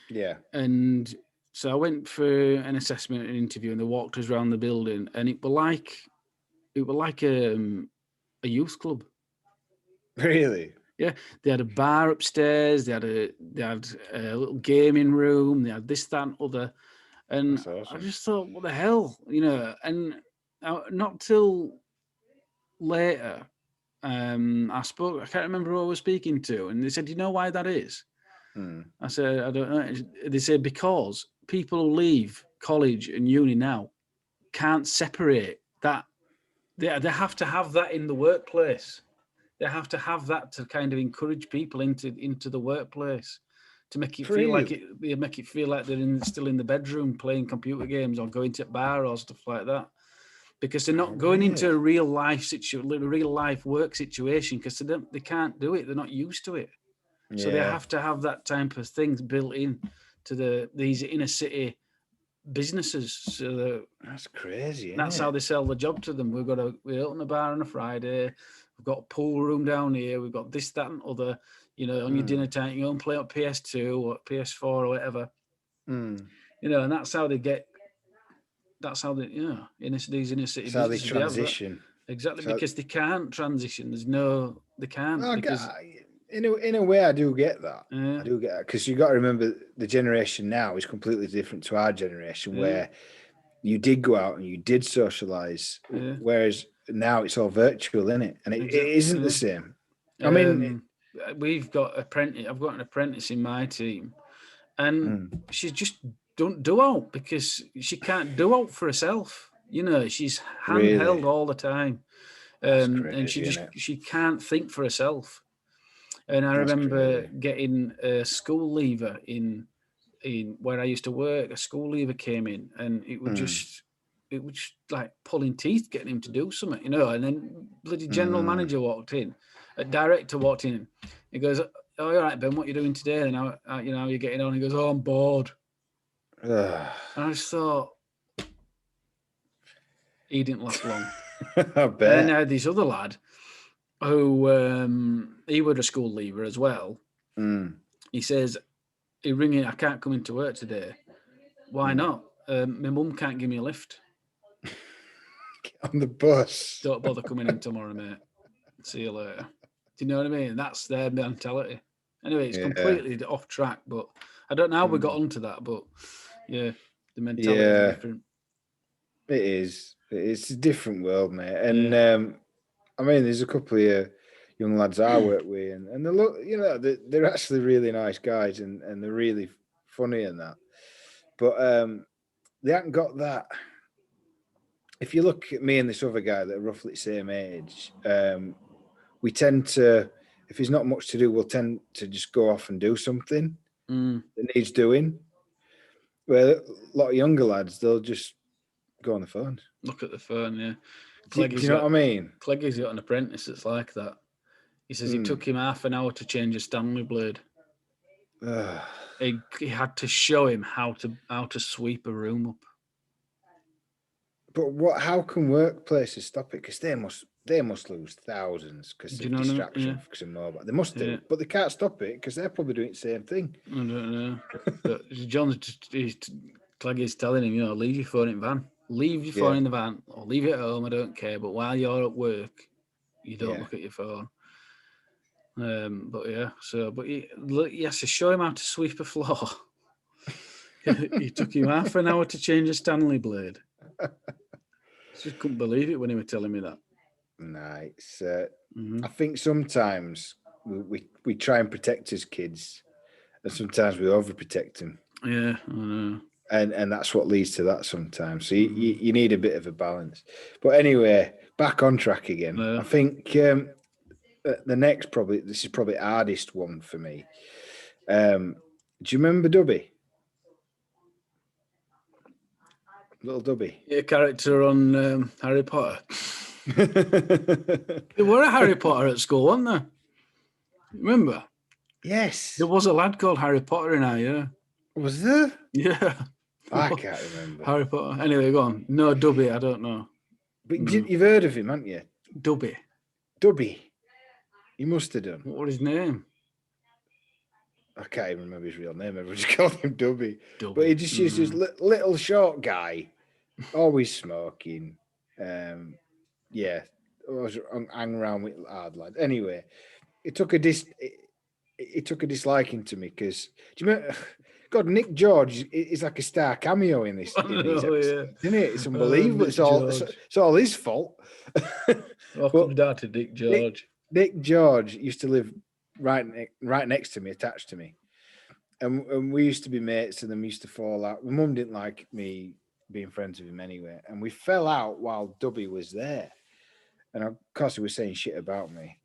Yeah. And so I went for an assessment and interview, and they walked us around the building, and it were like a youth club. Really? Yeah, they had a bar upstairs. They had a little gaming room. They had this, that, and other. And That's awesome. I just thought, what the hell, And not till later, I spoke. I can't remember who I was speaking to, and they said, "You know why that is?" I said, "I don't know." They said because people who leave college and uni now can't separate that. They have to have that in the workplace. They have to have that to kind of encourage people into the workplace, to make it feel like they're still in the bedroom playing computer games or going to a bar or stuff like that, because they're not going into a real life work situation, because they can't do it. They're not used to it. Yeah. So they have to have that type of things built in to these inner city businesses. So that's crazy. That's how they sell the job to them. We open a bar on a Friday. We've got a pool room down here. We've got this, that, and other. On your dinner time, you go and play on PS2 or PS4 or whatever. And that's how they get. That's how they, these inner city that's how they businesses, transition. Exactly, because they can't transition. They can't. Well, because in a way, I do get that. Yeah. I do get that, because you got to remember the generation now is completely different to our generation, where you did go out and you did socialize, whereas now it's all virtual, isn't it? And it isn't the same. I mean, I've got an apprentice in my team, and she just don't do out because she can't do out for herself. She's handheld all the time, and she can't think for herself. And I remember getting a school leaver in where I used to work. A school leaver came in, and it was just like pulling teeth getting him to do something, And then bloody general manager walked in, a director walked in. He goes, "Oh, all right, Ben, what are you doing today?" And how you're getting on? He goes, "Oh, I'm bored." And I just thought he didn't last long. I bet. And then I had this other lad who he was a school leaver as well. He says, "He ringing, I can't come into work today." "Why not?" "My mum can't give me a lift." Get on the bus. "Don't bother coming in tomorrow, mate. See you later." Do you know what I mean? That's their mentality. Anyway, it's completely off track, but I don't know how we got onto that, but the mentality is different. It is. It's a different world, mate. And I mean, there's a couple of young lads I work with, and they look, they're actually really nice guys, and they're really funny and that. But they haven't got that. If you look at me and this other guy that are roughly the same age, we tend to, if there's not much to do, we'll tend to just go off and do something that needs doing. Where a lot of younger lads, they'll just go on the phone. Look at the phone, yeah. Do you know what I mean? Cleggy's got an apprentice that's like that. He says it took him half an hour to change a Stanley blade. He had to show him how to sweep a room up. But how can workplaces stop it? Because they must lose thousands because of distraction because of mobile. They must do, but they can't stop it because they're probably doing the same thing. I don't know. But Cleggy's telling him, leave your phone in the van. Leave your phone in the van or leave it at home. I don't care. But while you're at work, you don't look at your phone. But he has to show him how to sweep a floor. He took him half an hour to change a Stanley blade. I just couldn't believe it when he was telling me that. Nice. I think sometimes we try and protect his kids, and sometimes we overprotect them. Yeah, I know. And that's what leads to that sometimes. So you need a bit of a balance. But anyway, back on track again. Yeah. I think the next this is probably hardest one for me. Do you remember Dubby? Little Dubby. Your character on Harry Potter. There were a Harry Potter at school, wasn't there? Remember? Yes. There was a lad called Harry Potter in our year. Was there? Yeah. I can't remember. Harry Potter. Anyway, go on. No, Dubby, I don't know. But you've heard of him, haven't you? Dubby. Dubby. You must have done. What was his name? I can't even remember his real name. Everyone just called him Dubby. Dubby. But he just used this little short guy, always smoking. Yeah, always hang around with hard lads. Anyway, it took a disliking to me because do you remember? God, Nick George is like a star cameo in these episodes, isn't it? It's unbelievable. It's all his fault. I'll come down to Nick George. Nick George used to live right next to me, attached to me, and we used to be mates. And then we used to fall out. My mum didn't like me being friends with him anyway, and we fell out while Dubby was there. And of course, he was saying shit about me,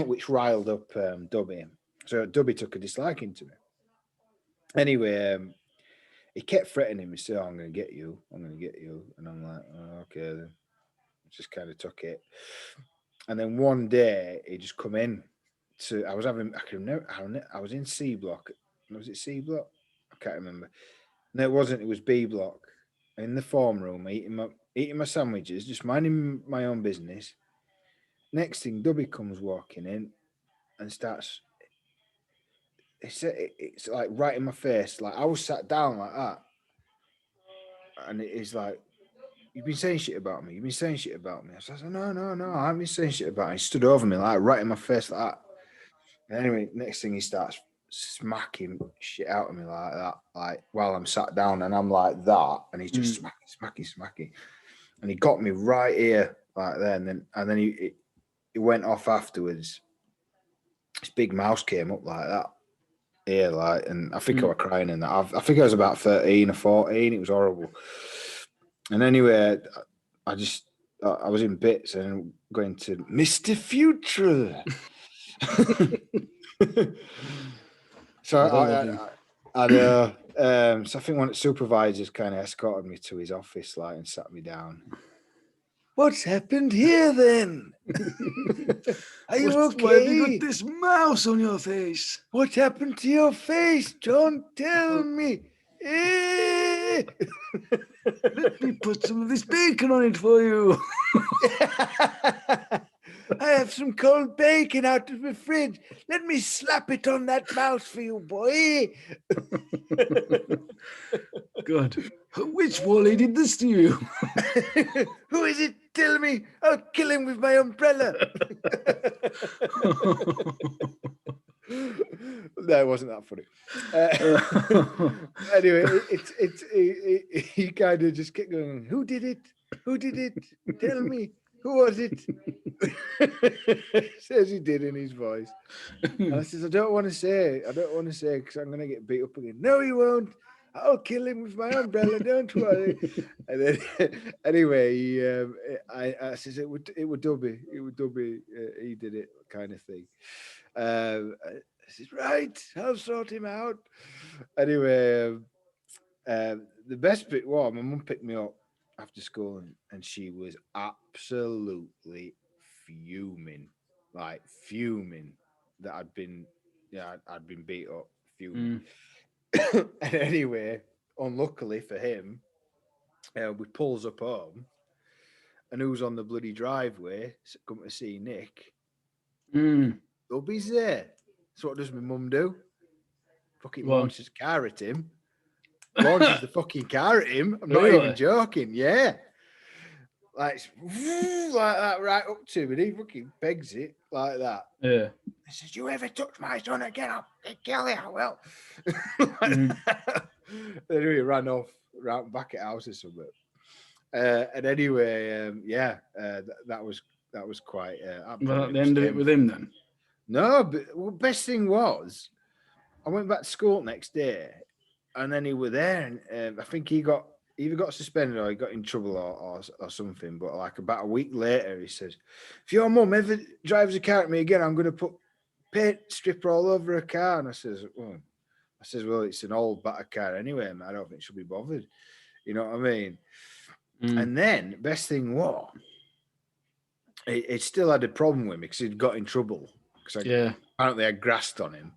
which riled up Dubby. So Dubby took a disliking to me. Anyway, he kept threatening me, saying, I'm going to get you. I'm going to get you. And I'm like, oh, okay, then. Just kind of took it. And then one day, he just come in. I was in C block. Was it C block? I can't remember. No, it wasn't. It was B block. In the form room, eating my sandwiches, just minding my own business. Next thing, Dubby comes walking in and starts... It's like right in my face. Like I was sat down like that. And it's like, you've been saying shit about me. You've been saying shit about me. I said, no, I haven't been saying shit about me. He stood over me like right in my face like that. And anyway, next thing he starts smacking shit out of me like that, like while I'm sat down and I'm like that. And he's just smacking. And he got me right here like there. And then he went off afterwards. This big mouse came up like that. Yeah, like, and I think I was crying in that. I think I was about 13 or 14. It was horrible. And anyway, I was in bits and going to Mr. Future. So so I think one of the supervisors kind of escorted me to his office, like, and sat me down. What's happened here then? Are you okay? Why have you got this mouse on your face? What happened to your face, John? Tell me. Let me put some of this bacon on it for you. I have some cold bacon out of the fridge. Let me slap it on that mouse for you, boy. God, which Wally did this to you? Who is it? Tell me. I'll kill him with my umbrella. No, it wasn't that funny. Anyway, he kind of just kept going, who did it? Who did it? Tell me. Who was it? Says he did in his voice. And I says, I don't want to say because I'm going to get beat up again. No, you won't. I'll kill him with my umbrella. Don't worry. And then, anyway, I says it would Dubby. It would Dubby. He did it, kind of thing. I says, right, I'll sort him out. Anyway, the best bit was my mum picked me up after school, and she was absolutely fuming that I'd been beat up, fuming. And anyway, unluckily for him, we pulls up home, and who's on the bloody driveway come to see Nick? Dubby's there. So what does my mum do? Fucking launches the car at him. Launches the fucking car at him. I'm not even joking. Yeah. Like that right up to me. He fucking pegs it like that. Yeah. He says, you ever touch my son again, I'll kill you, I will. Then he ran off round back at house or something. And anyway, that was quite Well, at the end of it with him then? No, but best thing was I went back to school next day and then he were there, and I think he either got suspended or he got in trouble or something. But like about a week later, he says, "If your mum ever drives a car at me again, I'm going to put paint stripper all over her car." And I says, "Well, it's an old battered car anyway, man. I don't think she'll be bothered." You know what I mean? And then best thing was, it still had a problem with me because he'd got in trouble because apparently I grassed on him.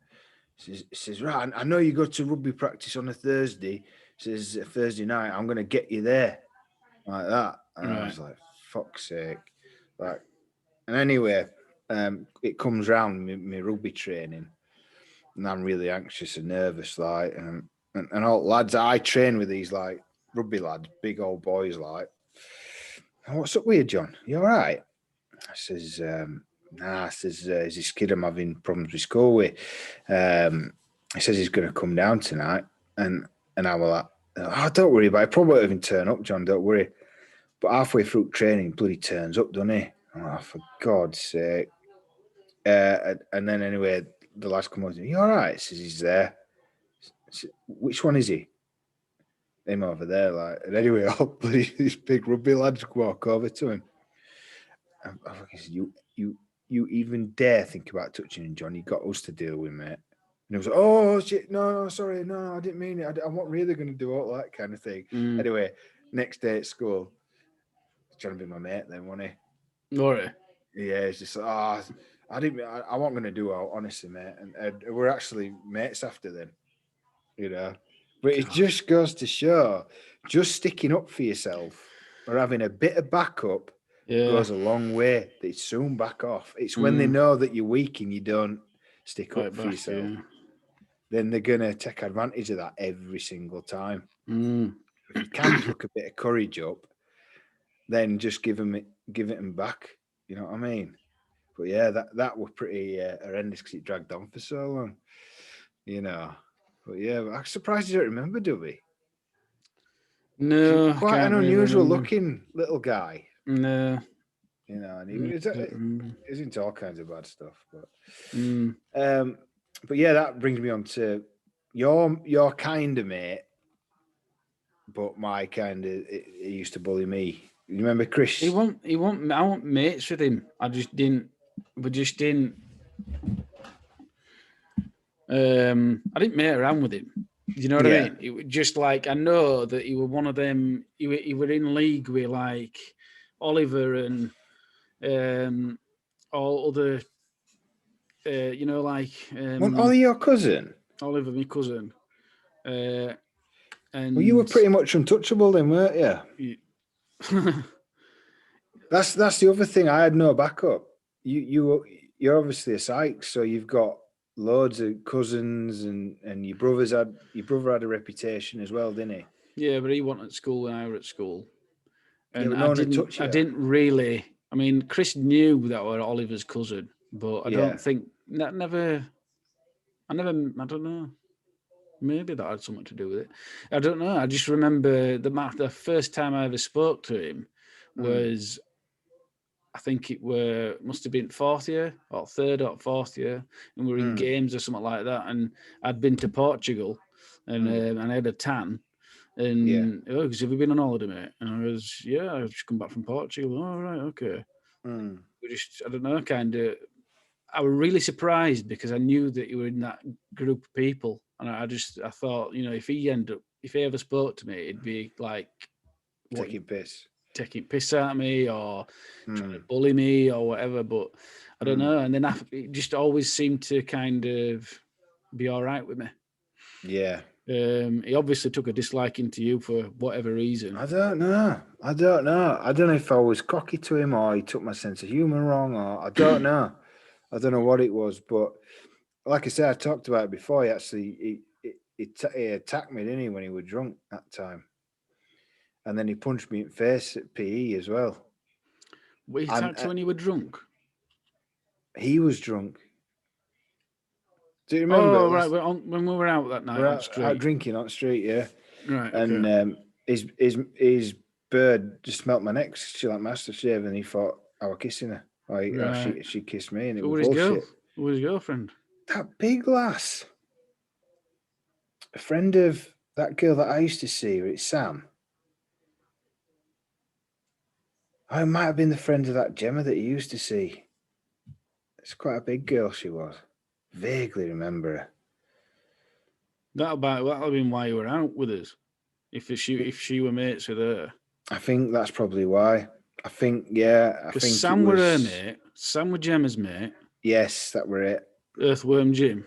He says, "Right, I know you go to rugby practice on a Thursday." He says, "A Thursday night, I'm going to get you there." Like that. And I was like, fuck's sake. Like, and anyway, it comes round my rugby training, and I'm really anxious and nervous, like, and all lads, I train with these like rugby lads, big old boys, like, "What's up with you, John? You all right?" I says, "Nah," I says, "Is this kid I'm having problems with school with? He says he's going to come down tonight." And I was like, "Oh, don't worry about it. Probably won't even turn up, John, don't worry." But halfway through training, bloody turns up, doesn't he? Oh, for God's sake. And then anyway, the lads come over. "You all right?" Says he's there. Says, "Which one is he?" Him over there, like. And anyway, these big rugby lads walk over to him. I said, you even dare think about touching him, John? You got us to deal with, mate. And he was like, "Oh shit, no, sorry, no, I didn't mean it. I'm not really going to do all that kind of thing." Anyway, next day at school, he's trying to be my mate then, wasn't he? All right. Yeah, it's just I wasn't going to do it, honestly, mate. And we're actually mates after then, you know. But it just goes to show, just sticking up for yourself or having a bit of backup goes a long way. They soon back off. It's when they know that you're weak and you don't stick up for yourself. Yeah. Then they're going to take advantage of that every single time. If you can pluck a bit of courage up, then just give it back. You know what I mean? But yeah, that was pretty horrendous because it dragged on for so long, you know. But yeah, I'm surprised you don't remember, do we? No, quite an unusual looking little guy. No, you know, and he's into all kinds of bad stuff. But yeah, that brings me on to your kind of mate, but my kind of he used to bully me. You remember Chris? I want mates with him. We just didn't. I didn't mate around with him. You know what I mean? It was just like, I know that he was one of them. He were in league with like Oliver and all other. You know, like Ollie, your cousin. Oliver, my cousin. And well, you were pretty much untouchable then, weren't you? That's the other thing. I had no backup. You're obviously a psych, so you've got loads of cousins, and your brother had a reputation as well, didn't he? Yeah, but he wasn't at school when I was at school, and no I didn't really. I mean, Chris knew that I was Oliver's cousin, but I don't think that never. I don't know. Maybe that had something to do with it. I don't know. I just remember the first time I ever spoke to him was, I think must have been fourth year or third or fourth year, and we were in games or something like that. And I'd been to Portugal, and I had a tan. And because have you been on holiday, mate? And I was, yeah, I've just come back from Portugal. Oh, right, okay. We just, I don't know, kind of. I was really surprised because I knew that you were in that group of people, and I thought, you know, if he ever spoke to me, it'd be like taking piss at me or trying to bully me or whatever. But I don't know. And then it just always seemed to kind of be all right with me. Yeah. He obviously took a disliking to you for whatever reason. I don't know. I don't know if I was cocky to him or he took my sense of humor wrong, or I don't know. I don't know what it was, but like I said, I talked about it before. He actually he attacked me, didn't he, when he was drunk that time, and then he punched me in the face at PE as well. Were you attacked when you were drunk? He was drunk. Do you remember? Oh, right. When we were out that night on the street. Out drinking on the street, yeah. Right. And his bird just smelt my neck. She like master shave, and he thought I was kissing her. Like, she kissed me, and it was bullshit. Who was his girlfriend? That big lass. A friend of That girl that I used to see, it's Sam. Oh, it might have been the friend of that Gemma that you used to see. It's quite a big girl she was. Vaguely remember her. That'll have been why you were out with us. If she were mates with her. I think that's probably why. I think, yeah. I think Sam were her mate. Sam were Gemma's mate. Yes, that were it. Earthworm Jim.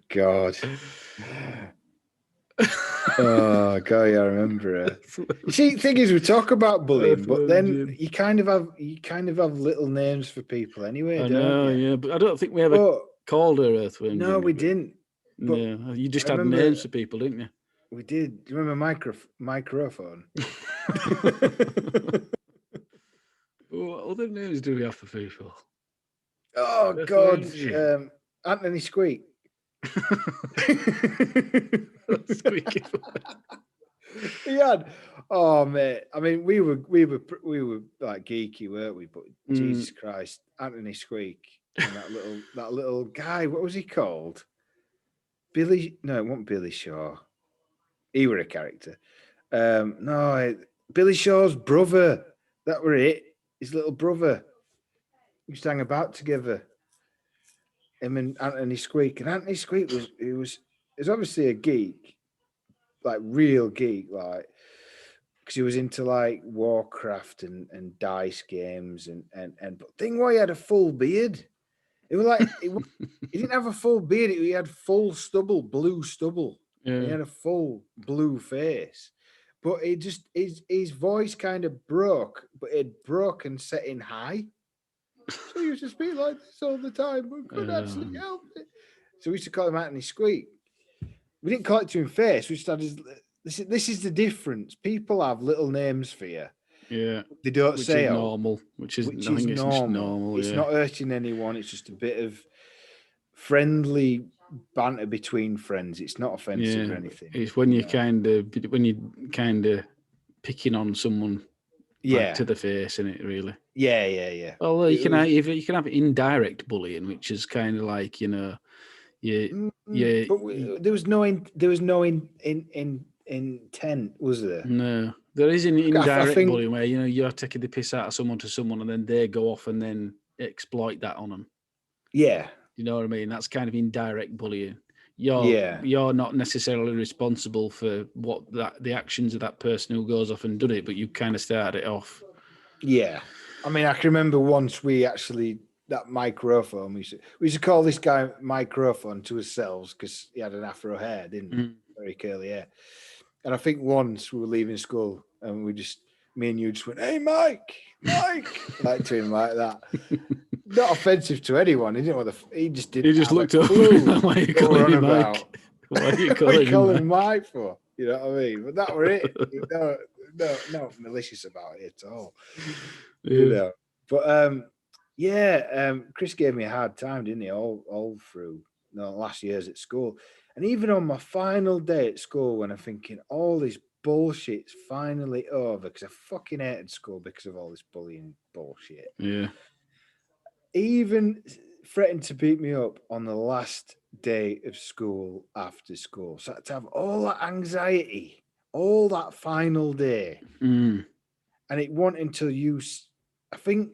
God. Oh God, yeah, I remember her. You see, the thing is, we talk about bullying, but then you kind of have little names for people anyway. I know, yeah, but I don't think we ever called her Earthworm. No, Jim, we didn't. No, you just had names for people, didn't you? We did. Do you remember microphone? What other names do we have for people? Oh God, Anthony Squeak. He had, oh mate, I mean we were like geeky, weren't we? But Jesus Christ, Anthony Squeak and that little guy, what was he called? Billy? No, it wasn't Billy Shaw. He were a character. No, Billy Shaw's brother. That were it. His little brother. Used to hang about together. Him and Anthony Squeak. And Anthony Squeak was obviously a geek, like real geek, like because he was into like Warcraft and dice games and but thing why he had a full beard. It was like he didn't have a full beard. He had full stubble, blue stubble. Yeah. He had a full blue face, but it just his voice kind of broke, but it broke and set in high. So he used to speak like this all the time, but couldn't actually help it. So we used to call him Anthony Squeak. We didn't call it to him face. We started. This is the difference. People have little names for you. Yeah, they don't say normal, which is normal. It's not hurting anyone. It's just a bit of friendly banter between friends. It's not offensive or anything. It's when you're kind of picking on someone, like, to the face, isn't it? Really. Yeah. Well, you can have indirect bullying, which is kind of like But there was no intent, was there? No, there is an indirect bullying where you're taking the piss out of someone to someone, and then they go off and then exploit that on them. Yeah, you know what I mean. That's kind of indirect bullying. You're not necessarily responsible for the actions of that person who goes off and done it, but you kind of started it off. Yeah, I mean, I can remember once we actually that microphone. We used to call this guy Microphone to ourselves because he had an afro hair, didn't he? Very curly hair. And I think once we were leaving school and me and you just went, "Hey, Mike," like to him like that. Not offensive to anyone. He didn't want he just didn't. He just looked up. Why are you calling him Mike? Why are you calling him Mike for? You know what I mean? But that were it. No malicious about it at all. Yeah. You know. But Chris gave me a hard time, didn't he? All through the last years at school. And even on my final day at school, when I'm thinking all this bullshit's finally over, because I fucking hated school because of all this bullying bullshit. Yeah. Even threatened to beat me up on the last day of school after school. So I had to have all that anxiety, all that final day. And it wasn't until I think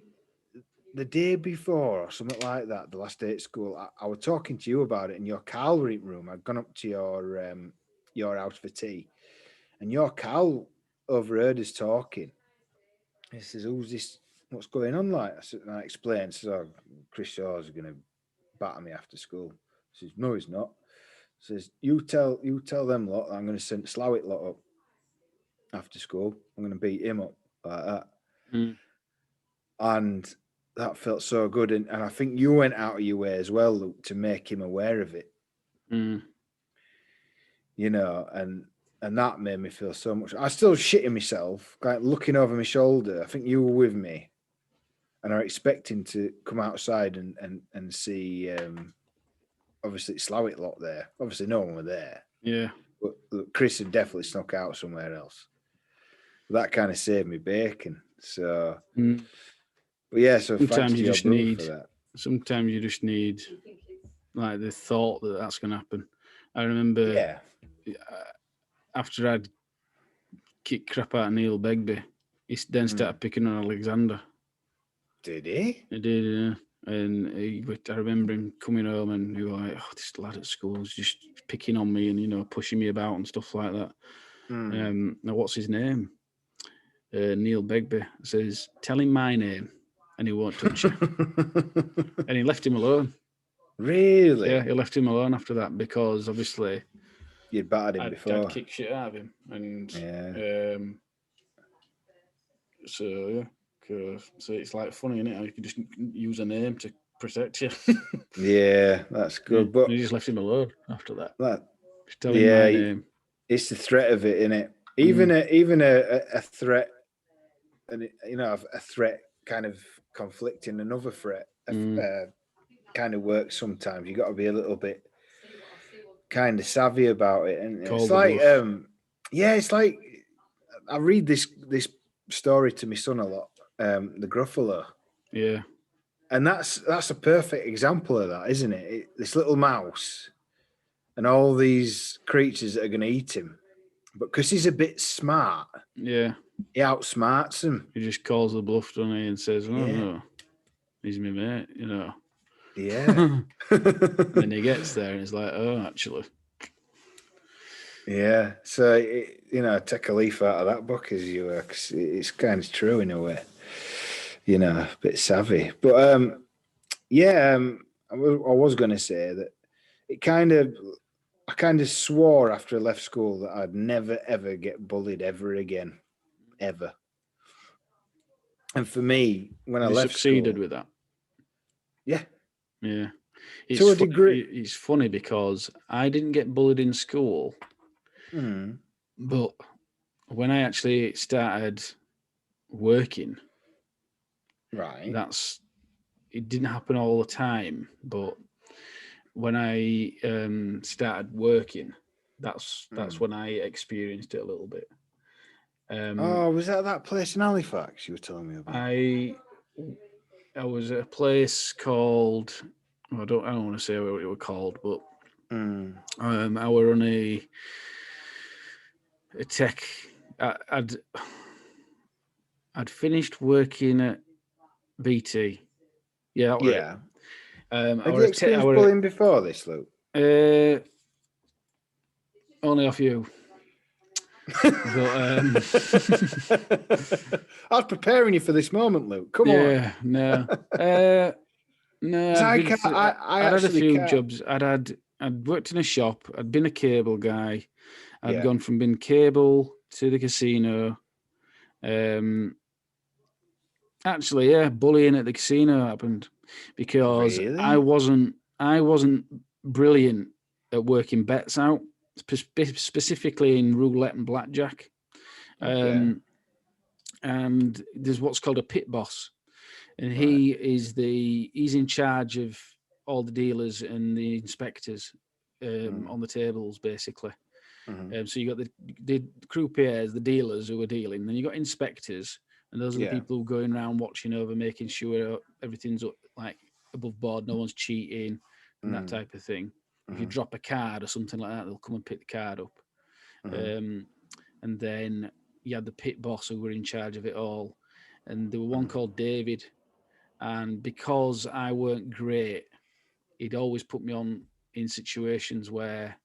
the day before or something like that, the last day at school, I was talking to you about it in your Carl room. I'd gone up to your house for tea, and your Carl overheard us talking. He says, "Who's this? What's going on?" Like, and I explained. Says, "Oh, Chris Shaw's going to batter me after school." He says, "No, he's not." He says, "You tell them lot that I'm going to send Slowit lot up after school. I'm going to beat him up like that." And that felt so good. And I think you went out of your way as well, Luke, to make him aware of it. You know, and that made me feel so much. I was still shitting myself, like looking over my shoulder. I think you were with me, and I was expecting to come outside and see, obviously, Slowit lot there. Obviously, no one were there. Yeah. But Chris had definitely snuck out somewhere else. But that kind of saved me bacon. So, but yeah, so sometimes you just need for that. Sometimes you just need like the thought that that's going to happen. I remember after I'd kicked crap out of Neil Begbie, he then started picking on Alexander. Did he? He did, yeah. And I remember him coming home and he was like, "Oh, this lad at school is just picking on me and pushing me about and stuff like that." Now, what's his name? Neil Begbie says, "Tell him my name, and he won't touch you." And he left him alone. Really? Yeah, he left him alone after that because obviously you'd battered him before. I'd kicked shit out of him, and so yeah. So it's like funny, isn't it? How you can just use a name to protect you. Yeah, that's good. Yeah, but you just left him alone after that. Just tell him yeah, my name. It's the threat of it, isn't it? Even a threat, and a threat kind of conflicting another threat kind of works sometimes. You got to be a little bit kind of savvy about it, and it's like it's like I read this story to my son a lot, the Gruffalo. Yeah. And that's a perfect example of that, isn't it? This little mouse and all these creatures that are going to eat him. But because he's a bit smart, he outsmarts them. He just calls the bluff, doesn't he, and says, no, he's my mate, Yeah. And then he gets there and he's like, oh, actually. Yeah. So, take a leaf out of that book as you were, 'cause it's kind of true in a way. A bit savvy. But, I was going to say that I kind of swore after I left school that I'd never, ever get bullied ever again. Ever. And for me, when I left succeeded school, with that. Yeah. Yeah. To a degree. It's funny because I didn't get bullied in school. But when I actually started working, right, it didn't happen all the time, but when I started working, that's when I experienced it a little bit. Was that place in Halifax you were telling me about? I was at a place called, I don't want to say what it was called, but I were on a tech. I'd finished working at BT. Yeah. Yeah. Have you experienced bullying before this, Luke? Only a few. But I was preparing you for this moment, Luke. Come on. Yeah, no. No, I'd had a few jobs. I'd worked in a shop. I'd been a cable guy. I'd gone from being cable to the casino. Actually, bullying at the casino happened because I wasn't brilliant at working bets out, specifically in roulette and blackjack. And there's what's called a pit boss. And he's in charge of all the dealers and the inspectors on the tables, basically. So you got the croupiers, the dealers who are dealing. Then you got inspectors, and those are the people who are going around watching over, making sure everything's like above board, no one's cheating, and that type of thing. If you drop a card or something like that, they'll come and pick the card up. And then you had the pit boss who were in charge of it all, and there was one called David. And because I weren't great, he'd always put me on in situations where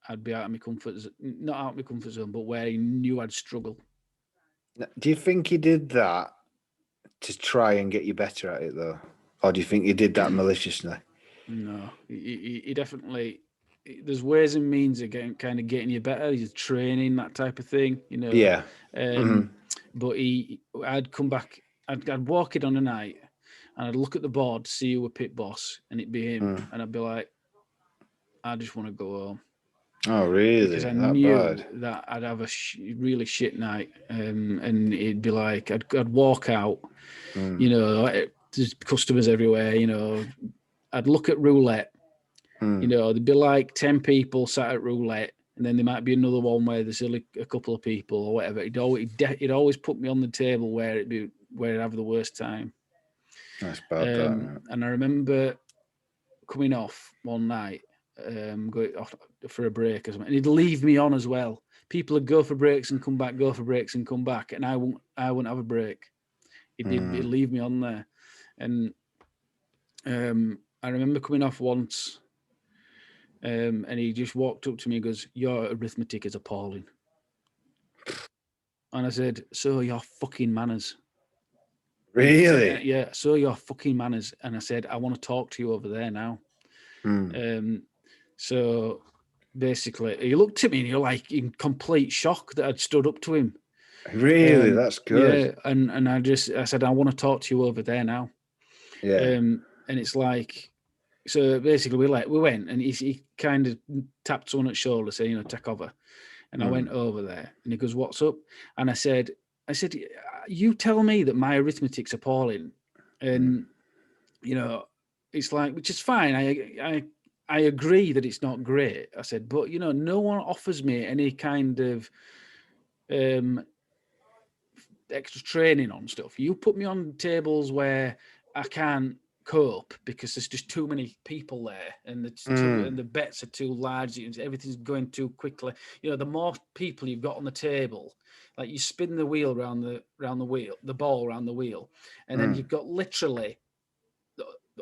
I'd be out of my comfort zone, not out of my comfort zone, but where he knew I'd struggle. Do you think he did that to try and get you better at it, though? Or do you think he did that maliciously? No, he definitely... There's ways and means of getting you better. He's training, that type of thing, Yeah. But I'd come back, I'd walk in on a night, and I'd look at the board to see who were pit boss, and it'd be him, and I'd be like, I just want to go home. Oh, really? Because I knew that I'd have a really shit night, and it'd be like I'd walk out, there's customers everywhere, I'd look at roulette, there'd be like 10 people sat at roulette, and then there might be another one where there's only a couple of people or whatever. It'd always put me on the table where I'd have the worst time. That's bad. And I remember coming off one night, going off for a break or something, and he'd leave me on as well. People would go for breaks and come back, go for breaks and come back, and I wouldn't have a break. He'd leave me on there. And I remember coming off once, and he just walked up to me and goes, "Your arithmetic is appalling." And I said, "So your fucking manners." Really? Yeah, so your fucking manners. And I said, "I want to talk to you over there now." So basically, he looked at me and you're like in complete shock that I'd stood up to him. Really? That's good. Yeah, and I said, "I want to talk to you over there now." Yeah. And it's like, so basically we went, and he kind of tapped someone at the shoulder, saying, take over. And I went over there, and he goes, "What's up?" And I said, "You tell me that my arithmetic's appalling." And, it's like, which is fine. I agree that it's not great. I said, but, no one offers me any kind of extra training on stuff. You put me on tables where I can't cope because there's just too many people there, and and the bets are too large. Everything's going too quickly. The more people you've got on the table, like you spin the wheel around the wheel, the ball around the wheel, and then you've got literally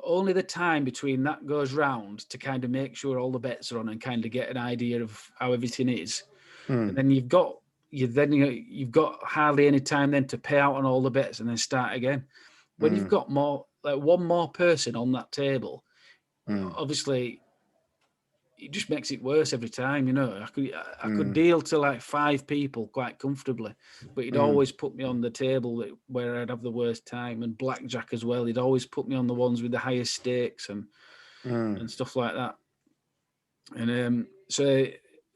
only the time between that goes round to kind of make sure all the bets are on and kind of get an idea of how everything is. And then you've got hardly any time then to pay out on all the bets and then start again. When you've got more, like one more person on that table, obviously it just makes it worse every time. I could deal to like 5 people quite comfortably, but he'd always put me on the table where I'd have the worst time. And blackjack as well, he'd always put me on the ones with the highest stakes and stuff like that. And so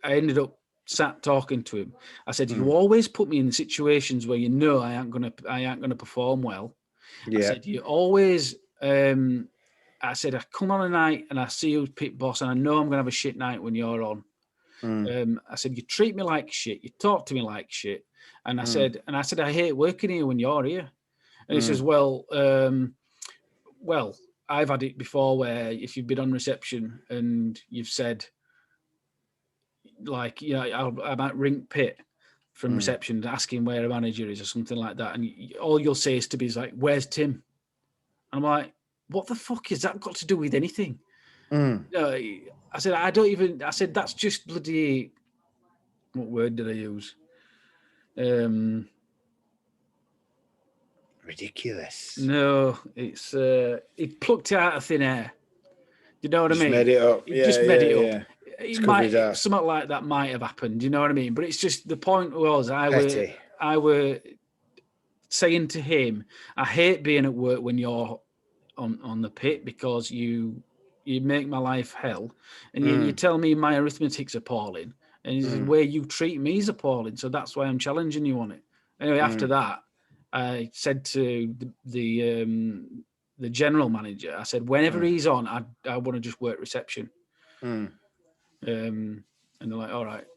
I ended up sat talking to him. I said, "You always put me in situations where I ain't gonna perform well." Yeah. I said, "You always." I said, "I come on a night and I see you pit boss, and I know I'm gonna have a shit night when you're on." I said, "You treat me like shit. You talk to me like shit." And I said, "I hate working here when you're here." And he says, "Well, I've had it before where if you've been on reception and you've said, like, I might ring Pitt from reception asking where a manager is or something like that, and all you'll say is to me is like, 'Where's Tim?' I'm like, what the fuck has that got to do with anything?" I said, I said, "That's just bloody," what word did I use? Ridiculous. No, it's it plucked it out of thin air. Do you know what I mean? Made it up. It just made it up. Yeah. It might, something like that might have happened. You know what I mean? But it's just, the point was, I were saying to him, "I hate being at work when you're on the pit because you make my life hell, and you tell me my arithmetic's appalling, and the way you treat me is appalling. So that's why I'm challenging you on it." Anyway, after that, I said to the general manager, I said, "Whenever he's on, I want to just work reception." And they're like, "All right."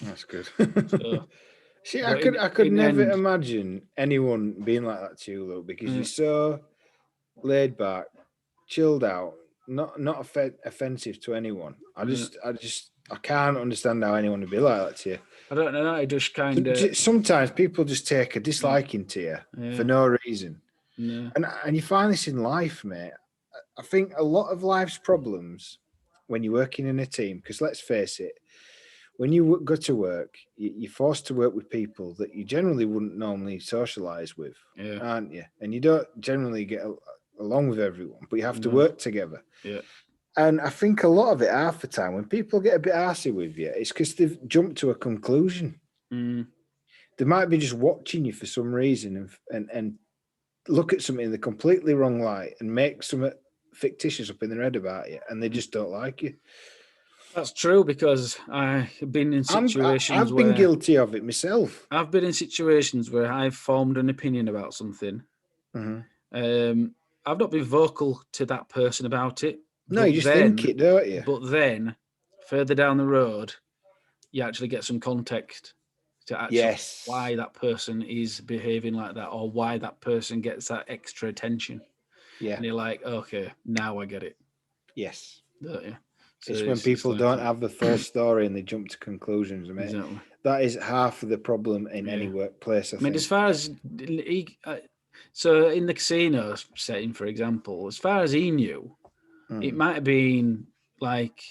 That's good. So, see, I could never imagine anyone being like that to you, Luke, because you're so laid back, chilled out, not offensive to anyone. I can't understand how anyone would be like that to you. I don't know. I just kind of, sometimes people just take a disliking to you for no reason. Yeah. And you find this in life, mate. I think a lot of life's problems when you're working in a team, because let's face it, when you go to work, you're forced to work with people that you generally wouldn't normally socialize with, aren't you? And you don't generally get along with everyone, but you have to work together. Yeah. And I think a lot of it, half the time, when people get a bit arsey with you, it's because they've jumped to a conclusion. They might be just watching you for some reason and look at something in the completely wrong light and make something fictitious up in their head about you, and they just don't like you. That's true, because I've been in situations I've been guilty of it myself. I've been in situations where I've formed an opinion about something. I've not been vocal to that person about it. No, you just think it, don't you? But then, further down the road, you actually get some context to actually why that person is behaving like that, or why that person gets that extra attention. Yeah. And you're like, okay, now I get it. Yes. don't you? So It's when people like don't that. have the full story and they jump to conclusions. Mate. Exactly. That is half of the problem in any workplace, I mean, think. as far as so in the casino setting, for example, as far as he knew, it might have been like,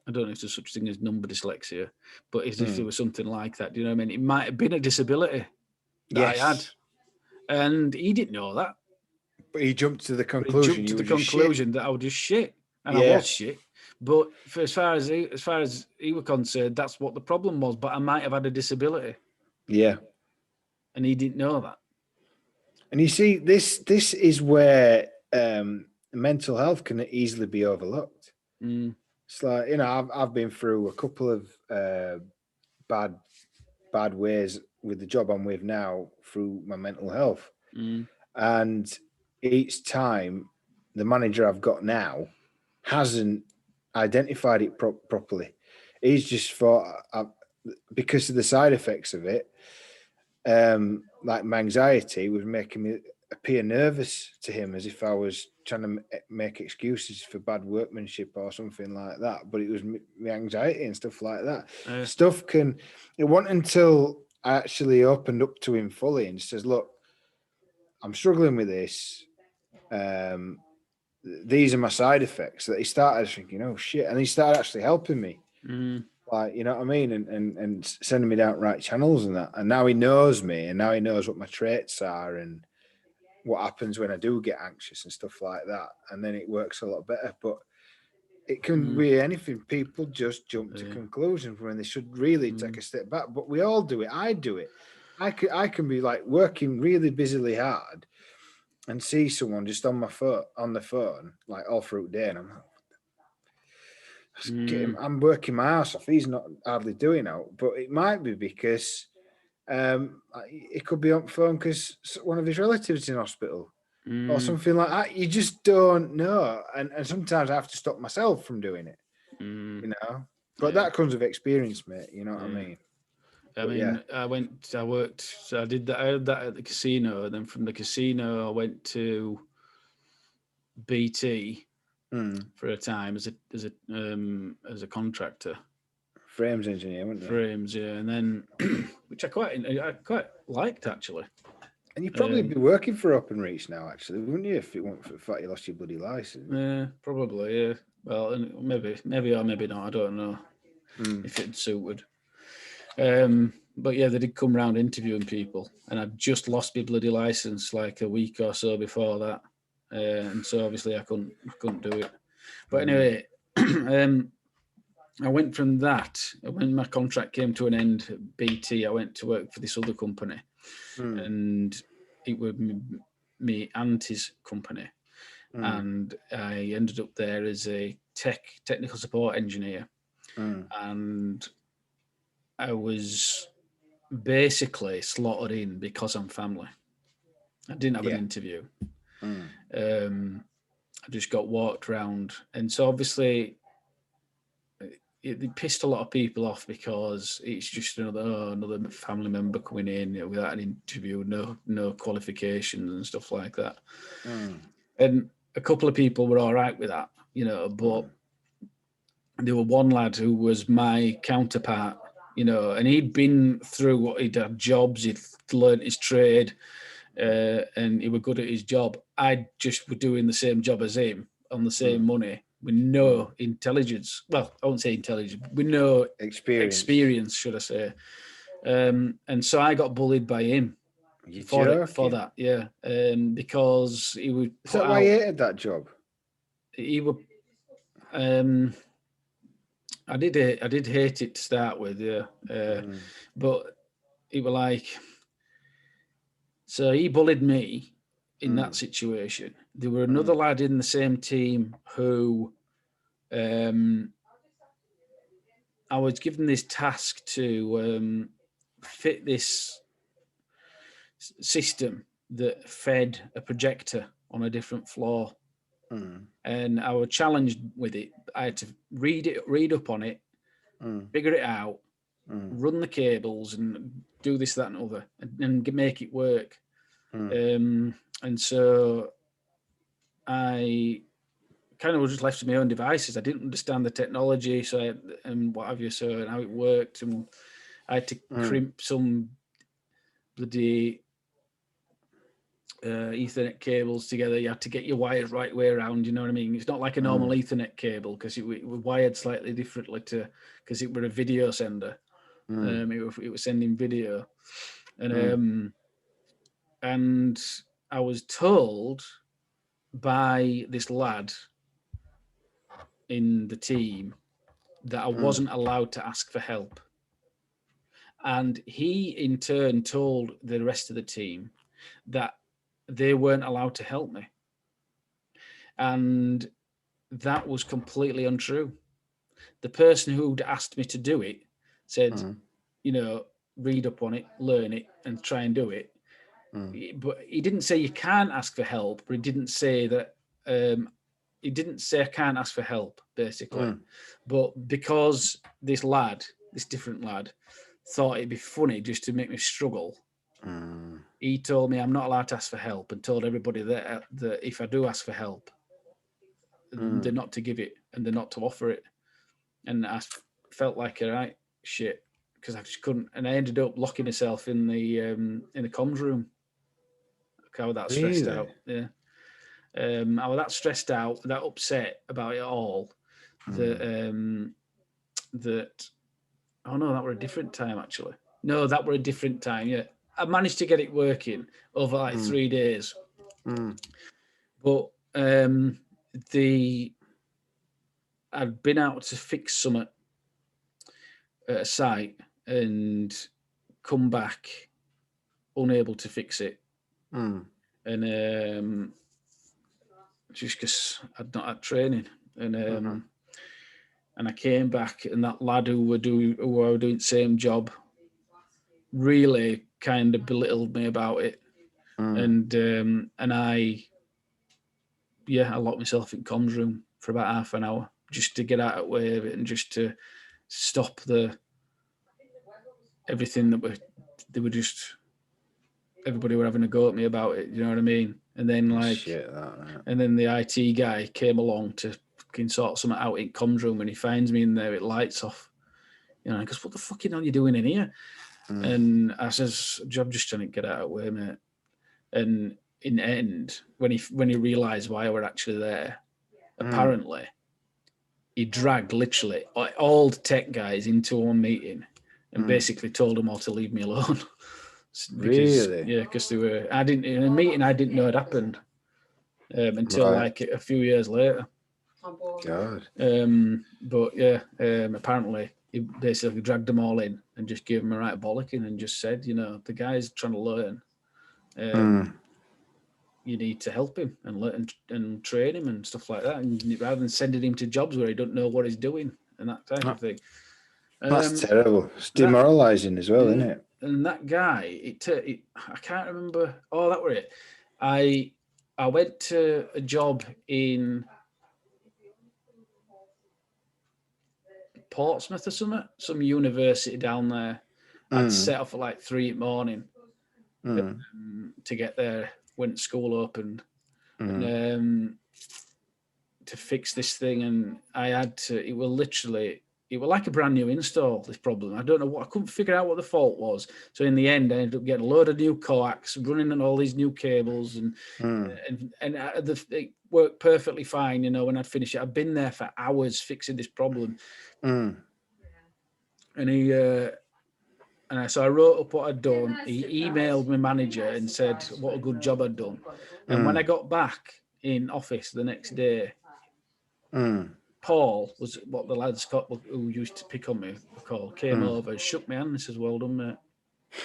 I don't know if there's such thing as number dyslexia, but if there was something like that, do you know what I mean? It might have been a disability that I had, and he didn't know that. But he jumped to the But conclusion. he jumped to the conclusion that I was just shit, and I was shit. But as far as he was concerned, that's what the problem was. But I might have had a disability. Yeah. And he didn't know that. And you see, this is where mental health can easily be overlooked. It's like, you know, I've been through a couple of bad ways with the job I'm with now through my mental health. And each time the manager I've got now hasn't identified it properly. He's just thought, because of the side effects of it, like my anxiety was making me appear nervous to him, as if I was trying to make excuses for bad workmanship or something like that. But it was my anxiety and stuff like that. It wasn't until I actually opened up to him fully and says, look, I'm struggling with this. These are my side effects, that he started thinking, oh shit. And he started actually helping me. Like, you know what I mean? And sending me down right channels and that. And now he knows me, and now he knows what my traits are and what happens when I do get anxious and stuff like that. And then it works a lot better. But it can be anything. People just jump to conclusions when they should really take a step back. But we all do it. I do it. I can be like working really busily hard and see someone just on the phone, like all through the day, and I'm like, I'm working my ass off. He's not hardly doing out, but it might be because it could be on phone because one of his relatives is in hospital or something like that. You just don't know, and sometimes I have to stop myself from doing it. You know, but that comes with experience, mate. You know what I mean? I worked. So I did that. I had that at the casino, and then from the casino, I went to BT for a time as a contractor, frames engineer, wasn't you? Frames, yeah, and then which I quite liked actually. And you'd probably be working for Openreach now, actually, wouldn't you? If it weren't for the fact you lost your bloody license. Yeah, probably. Yeah. Well, maybe or maybe not. I don't know if it suited. But yeah, they did come round interviewing people, and I'd just lost my bloody license like a week or so before that, and so obviously I couldn't do it. But anyway, I went from that. When my contract came to an end at BT, I went to work for this other company, and it was me auntie's company, and I ended up there as a technical support engineer, and I was basically slotted in because I'm family. I didn't have an interview. I just got walked around, and so obviously it pissed a lot of people off because it's just another family member coming in, you know, without an interview, no qualifications and stuff like that. And a couple of people were all right with that, you know, but there were one lad who was my counterpart, you know, and he'd been through what he'd had jobs, he'd learned his trade, and he was good at his job. I just were doing the same job as him on the same money with no intelligence. Well, I won't say intelligence, with no experience, should I say. And so I got bullied by him for that, yeah. Because he would. Is that why he hated that job? He would. I did hate it to start with, yeah. But he was like, so he bullied me in that situation. There were another lad in the same team who I was given this task to fit this system that fed a projector on a different floor. And I was challenged with it. I had to read up on it, figure it out, run the cables, and do this, that, and other, and make it work. And so I kind of was just left to my own devices. I didn't understand the technology, and what have you, and how it worked, and I had to crimp some bloody Ethernet cables together. You had to get your wires right way around. You know what I mean? It's not like a normal Ethernet cable because it was wired slightly differently because it were a video sender. It was sending video, and I was told by this lad in the team that I wasn't allowed to ask for help. And he in turn told the rest of the team that they weren't allowed to help me. And that was completely untrue. The person who'd asked me to do it said, read up on it, learn it, and try and do it. But he didn't say you can't ask for help, but he didn't say that he didn't say I can't ask for help, basically. But because this different lad, thought it'd be funny just to make me struggle, he told me I'm not allowed to ask for help and told everybody that if I do ask for help, they're not to give it and they're not to offer it. And I felt like a right shit because I just couldn't. And I ended up locking myself in the comms room. I was that stressed out. Yeah. I was that stressed out, that upset about it all, that oh no, that were a different time actually. No, that were a different time. Yeah, I managed to get it working over like 3 days, but I'd been out to fix something at a site and come back unable to fix it, and just because I'd not had training, and I came back, and that lad who were doing the same job really kind of belittled me about it, and I locked myself in comms room for about half an hour just to get out of the way of it and just to stop everything that everybody were having a go at me about it. You know what I mean? And then and then the IT guy came along to fucking sort something out in comms room, and he finds me in there with lights off. You know, he goes, "What the fuck are you doing in here?" And I says, "I'm just trying to get out of the way, mate." And in the end, when he realised why I were actually there, apparently he dragged literally all the tech guys into one meeting and basically told them all to leave me alone. Because, really? Yeah, because they were. I didn't in a meeting. I didn't know it happened until like a few years later. God. But yeah, apparently he basically dragged them all in and just gave them a right bollocking and just said, the guy's trying to learn. You need to help him and learn and train him and stuff like that, and rather than sending him to jobs where he don't know what he's doing and that type of thing. That's terrible. It's demoralising as well, isn't it? And that guy, I can't remember. Oh, that were it. I went to a job in Portsmouth or something, some university down there. I'd set off at like 3 a.m. To get there. Went to school opened and to fix this thing, and I had to. It was like a brand new install. This problem, I don't know what. I couldn't figure out what the fault was. So in the end, I ended up getting a load of new coax, running on all these new cables, and it worked perfectly fine. When I'd finished it, I'd been there for hours fixing this problem, and so I wrote up what I'd done. He emailed my manager and said what a good job I'd done. And when I got back in office the next day, Paul was what the lads who used to pick on me came over, shook my hand and says, "Well done, mate."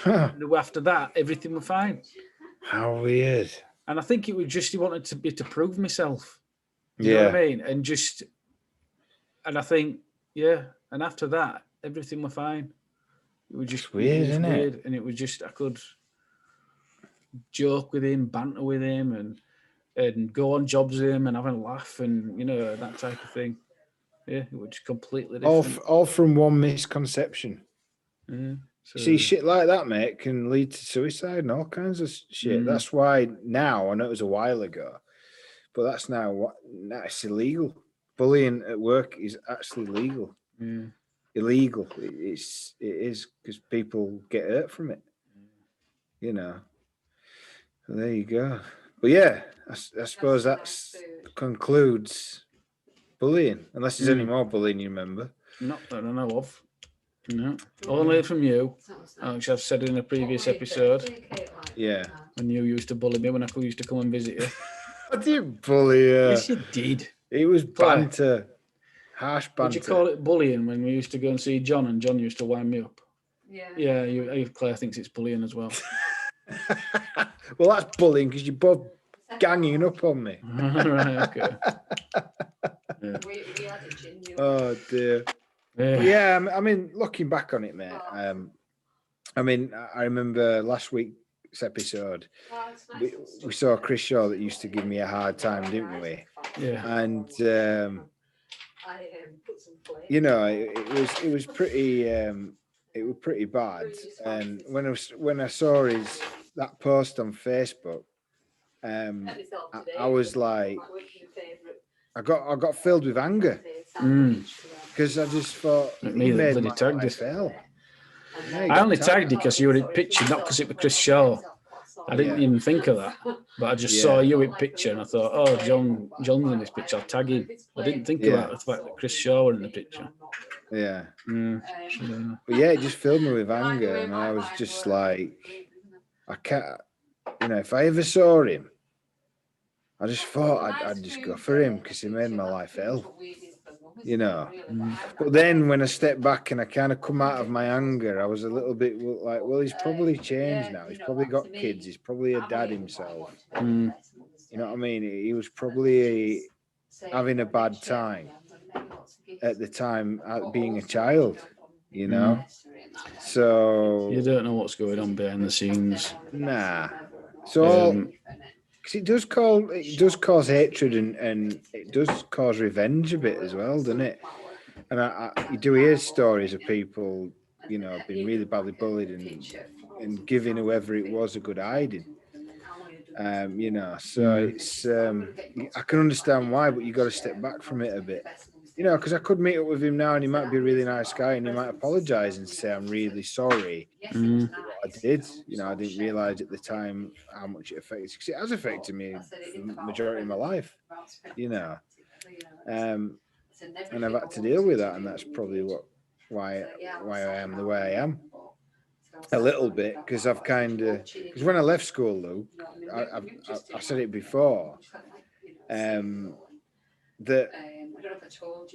And after that, everything was fine. How weird. And I think it was just he wanted to prove myself. You know what I mean? And I think, and after that, everything was fine. It was just weird, isn't it? And it was just I could joke with him, banter with him, and go on jobs with him and have a laugh and that type of thing. Yeah, it was just completely different. All from one misconception. Yeah. See, shit like that, mate, can lead to suicide and all kinds of shit. That's why now, I know it was a while ago, but that's now it's illegal. Bullying at work is actually legal. Illegal. It is because people get hurt from it. You know. So there you go. But yeah, I suppose that concludes bullying. Unless there's any more bullying you remember. Not that I know of. No. Only from you, which I've said in a previous episode. Yeah. When you used to bully me when I used to come and visit you. I didn't bully you. Yes, you did. It was banter. Harsh banter. Would you call it bullying when we used to go and see John and John used to wind me up? Yeah. Claire thinks it's bullying as well. Well, that's bullying because you're both ganging up on me. Right, okay. We had a genuine. Oh, dear. Yeah, I mean, looking back on it, mate, I mean, I remember last week's episode, we saw Chris Shaw that used to give me a hard time, didn't we? Yeah. And, you know, it was pretty bad. And when I saw that post on Facebook, I was like, I got filled with anger because I just thought he made my life hell. I only tagged you because you were in picture, not because it was Chris Shaw. I didn't even think of that, but I just saw you in picture and I thought, oh, John's in this picture, I'll tag him. I didn't think about the fact that Chris Shaw were in the picture. Yeah. But yeah, it just filled me with anger, and I was just like, I can't, you know, if I ever saw him, I just thought I'd just go for him because he made my life hell, you know. But then when I stepped back and I kind of come out of my anger, I was a little bit like, well, he's probably changed now. He's probably got kids. He's probably a dad himself. You know what I mean? He was probably having a bad time at the time being a child, you know. So you don't know what's going on behind the scenes. Nah. So because it does cause hatred and it does cause revenge a bit as well, doesn't it? And you do hear stories of people, you know, being really badly bullied and giving whoever it was a good hiding. You know, so it's I can understand why, but you got to step back from it a bit. You know, because I could meet up with him now and he might be a really nice guy and he might apologize and say, I'm really sorry for what I did. You know, I didn't realize at the time how much it affected, because it has affected me for the majority of my life, you know. And I've had to deal with that, and that's probably why I am the way I am. A little bit, because I've because when I left school, Luke, I've said it before, that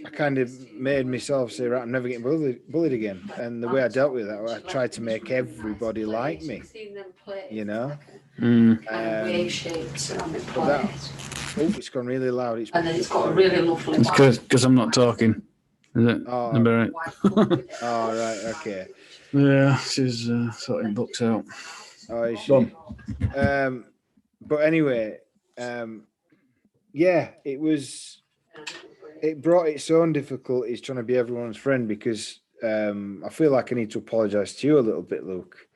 I kind of made myself say, right, I'm never getting bullied again. And the way I dealt with that, I tried to make everybody like me, you know. It's gone really loud. And then it's got a really lovely. It's because I'm not talking. Is it? Oh, right. Oh, right, okay. Yeah, she's sorting books out. Oh, is she? But anyway, yeah, it brought its own difficulties trying to be everyone's friend, because I feel like I need to apologize to you a little bit, Luke,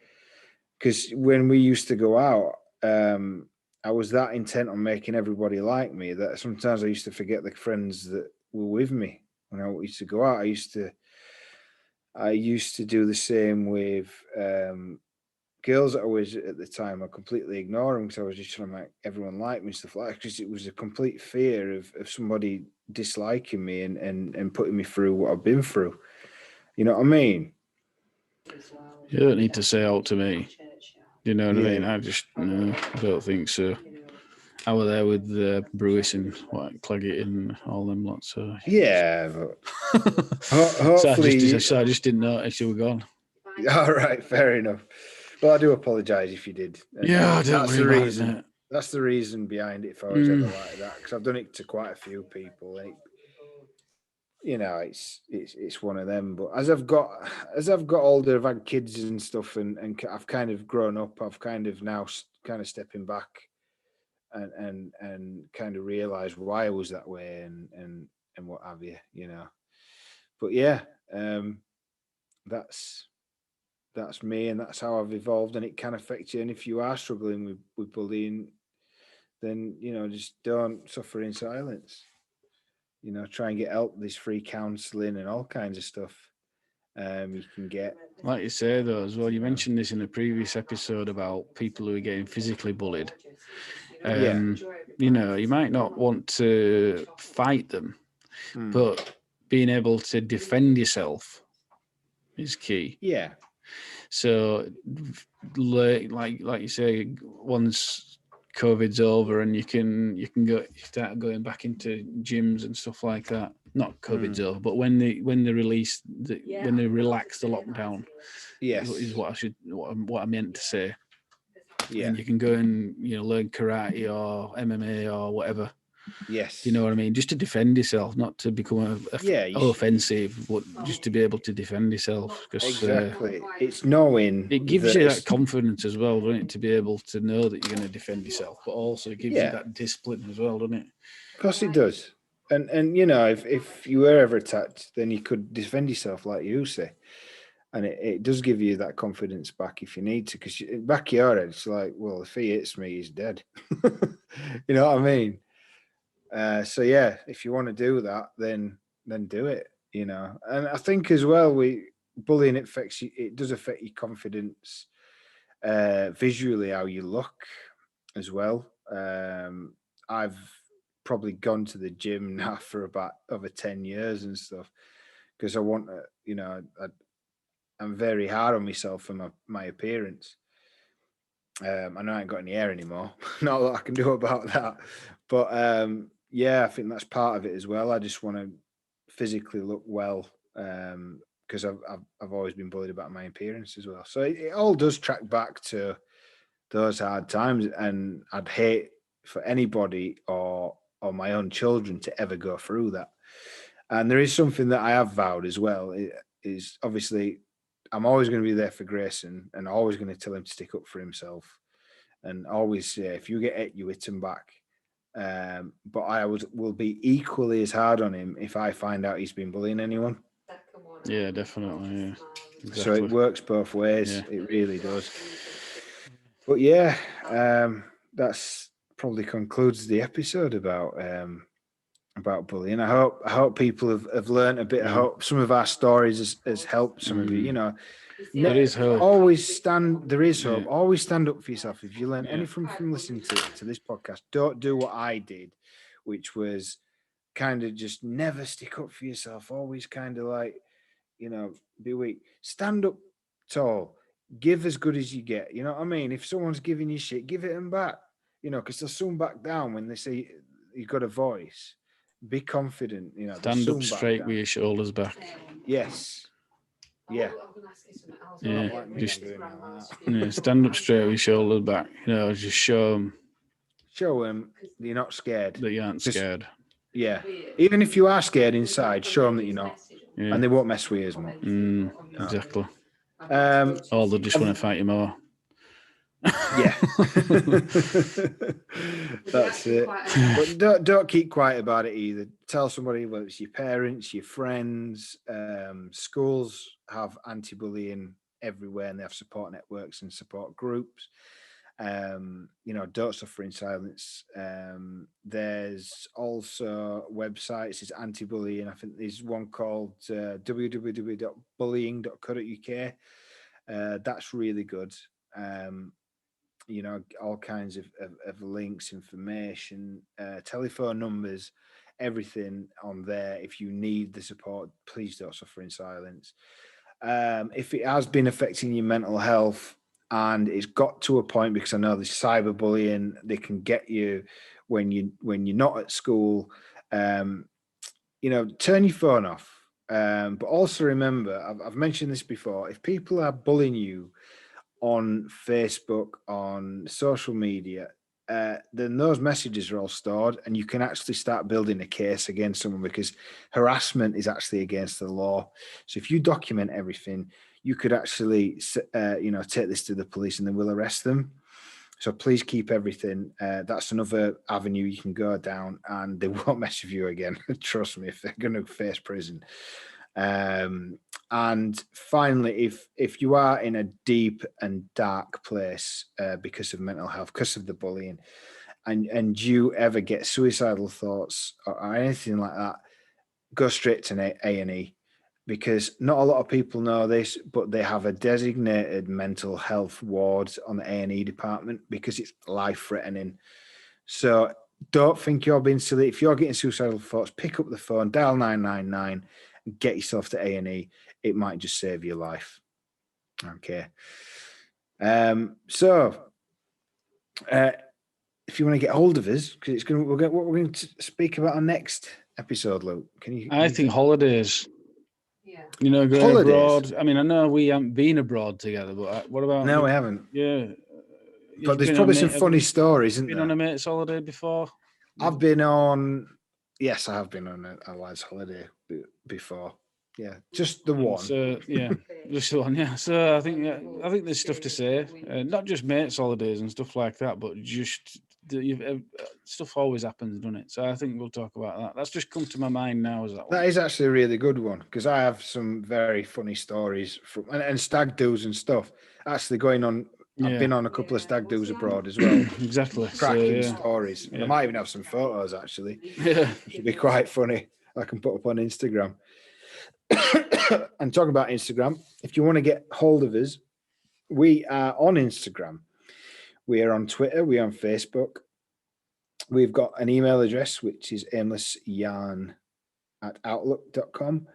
because when we used to go out, I was that intent on making everybody like me that sometimes I used to forget the friends that were with me when I used to go out. I used to do the same with girls that I was at the time. I completely ignore them because I was just trying to make everyone like me and stuff like that, because it was a complete fear of somebody disliking me and putting me through what I've been through. You know what I mean? You don't need to say out to me. You know what I mean? I don't think so. I was there with Bruce and Claggett and all them lots. So yeah, but hopefully, so I just didn't notice you were gone. All right, fair enough. Well, I do apologise if you did. Yeah, that's the reason. That's the reason behind it. If I was ever like that, because I've done it to quite a few people, and it's one of them. But as I've got older, I've had kids and stuff, and I've kind of grown up. I've kind of now stepping back and kind of realised why I was that way and what have you, you know. But yeah, that's me, and that's how I've evolved, and it can affect you. And if you are struggling with bullying, then just don't suffer in silence. Try and get help. There's free counselling and all kinds of stuff. You can get. Like you say, though, as well, you mentioned this in a previous episode about people who are getting physically bullied. You might not want to fight them, but being able to defend yourself is key. Yeah. So, like you say, once COVID's over and you can start going back into gyms and stuff like that. Not COVID's over, but when they relax the lockdown, yes, is what I meant to say. Yeah, and you can go and learn karate or MMA or whatever. Yes, You know what I mean? Just to defend yourself, not to become offensive, but just to be able to defend yourself. Exactly. It's knowing it gives you that confidence as well, doesn't it? To be able to know that you're going to defend yourself, but also it gives you that discipline as well, doesn't it? Of course it does. And if you were ever attacked, then you could defend yourself like you say. And it does give you that confidence back if you need to, because back of your head, it's like, well, if he hits me, he's dead. You know what I mean? So yeah, if you want to do that, then do it. And I think as well, bullying it does affect your confidence visually, how you look as well. I've probably gone to the gym now for about over 10 years and stuff because I want to, I'm very hard on myself for my appearance. I know I ain't got any hair anymore. Not a lot I can do about that. But I think that's part of it as well. I just want to physically look well because I've always been bullied about my appearance as well. So it all does track back to those hard times, and I'd hate for anybody or my own children to ever go through that. And there is something that I have vowed as well. It is obviously I'm always going to be there for Grayson and always going to tell him to stick up for himself and always say, if you get hit, you hit him back. But I will be equally as hard on him if I find out he's been bullying anyone. Yeah, definitely. Yeah. Exactly. So it works both ways. Yeah. It really does. But yeah, that's probably concludes the episode about bullying. I hope people have learned a bit. Yeah. I hope some of our stories has helped some of you. There is hope. There is hope. Always stand up for yourself. If you learn anything from listening to this podcast, don't do what I did, which was kind of just never stick up for yourself. Always kind of like, be weak. Stand up tall. Give as good as you get. You know what I mean? If someone's giving you shit, give it them back. Because they'll soon back down when they say you've got a voice. Be confident. Stand up straight with your shoulders back. Yes. Yeah. Yeah. Just stand up straight with your shoulders back. Just show them. Show them that you're not scared. That you aren't scared. Yeah. Even if you are scared inside, show them that you're not. Yeah. And they won't mess with you as much. Exactly. Or they'll just want to fight you more. Yeah. That's it. But don't keep quiet about it either. Tell somebody, whether it's your parents, your friends. Schools have anti-bullying everywhere, and they have support networks and support groups. Don't suffer in silence. There's also websites. It's anti-bullying. I think there's one called www.bullying.co.uk. That's really good. All kinds of links, information, telephone numbers, everything on there. If you need the support, please don't suffer in silence. If it has been affecting your mental health and it's got to a point, because I know there's cyberbullying, they can get you when you're not at school. Turn your phone off. But also remember, I've mentioned this before, if people are bullying you on Facebook, on social media, then those messages are all stored, and you can actually start building a case against someone, because harassment is actually against the law. So if you document everything, you could actually, take this to the police and they will arrest them. So please keep everything. That's another avenue you can go down, and they won't mess with you again. Trust me, if they're going to face prison. And finally, if you are in a deep and dark place because of mental health, because of the bullying, and you ever get suicidal thoughts or anything like that, go straight to A&E, because not a lot of people know this, but they have a designated mental health ward on the A&E department because it's life-threatening. So don't think you're being silly. If you're getting suicidal thoughts, pick up the phone, dial 999, and get yourself to A&E. It might just save your life. Okay. If you want to get hold of us, because we're going to speak about our next episode, Luke. I think holidays. Yeah. You know, going Holidays? abroad. I mean, I know we haven't been abroad together, but what about? No, we haven't. Yeah. But there's probably some funny stories, isn't there? Been on a mate's holiday before? I've been on. Yes, I have been on a lad's holiday before. Yeah, just the one. So yeah, just the one. Yeah. So I think there's stuff to say. Not just mates' holidays and stuff like that, but just stuff always happens, doesn't it? So I think we'll talk about that. That's just come to my mind now. That is actually a really good one, because I have some very funny stories from and stag do's and stuff. Actually, going on. I've been on a couple of stag do's abroad as well. Exactly. Cracking stories. Yeah. I might even have some photos, actually. Yeah. Which would be quite funny. I can put up on Instagram. And talking about Instagram, if you want to get hold of us, we are on Instagram. We are on Twitter. We are on Facebook. We've got an email address, which is aimlessyarn@outlook.com.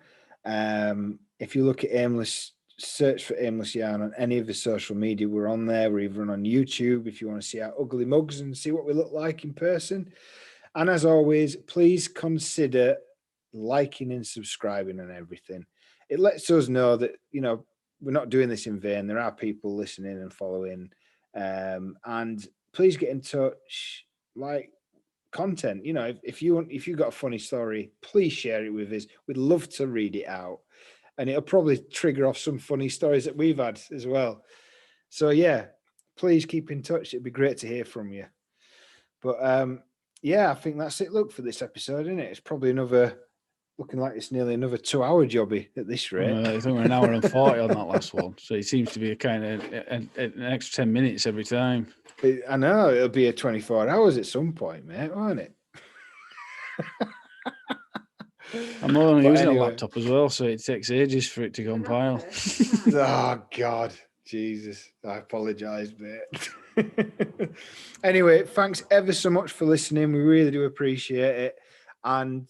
If you look at Aimless, search for Aimless Yarn on any of the social media. We're on there. We're even on YouTube if you want to see our ugly mugs and see what we look like in person. And as always, please consider liking and subscribing and everything. It lets us know that, you know, we're not doing this in vain. There are people listening and following. And please get in touch, like content. You know, if you've got a funny story, please share it with us. We'd love to read it out. And it'll probably trigger off some funny stories that we've had as well. So yeah, please keep in touch. It'd be great to hear from you. But yeah, I think that's it. Look, for this episode, isn't it? It's probably looking like it's nearly another 2-hour jobby at this rate. I think we're an hour and 40 on that last one. So it seems to be a kind of an extra 10 minutes every time. I know it'll be a 24 hours at some point, mate, won't it? I'm only using a laptop as well, so it takes ages for it to compile. Oh, God. Jesus. I apologise, mate. Anyway, thanks ever so much for listening. We really do appreciate it. And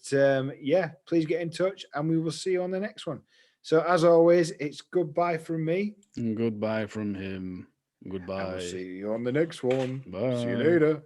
yeah, please get in touch and we will see you on the next one. So as always, it's goodbye from me. And goodbye from him. Goodbye. And we'll see you on the next one. Bye. See you later.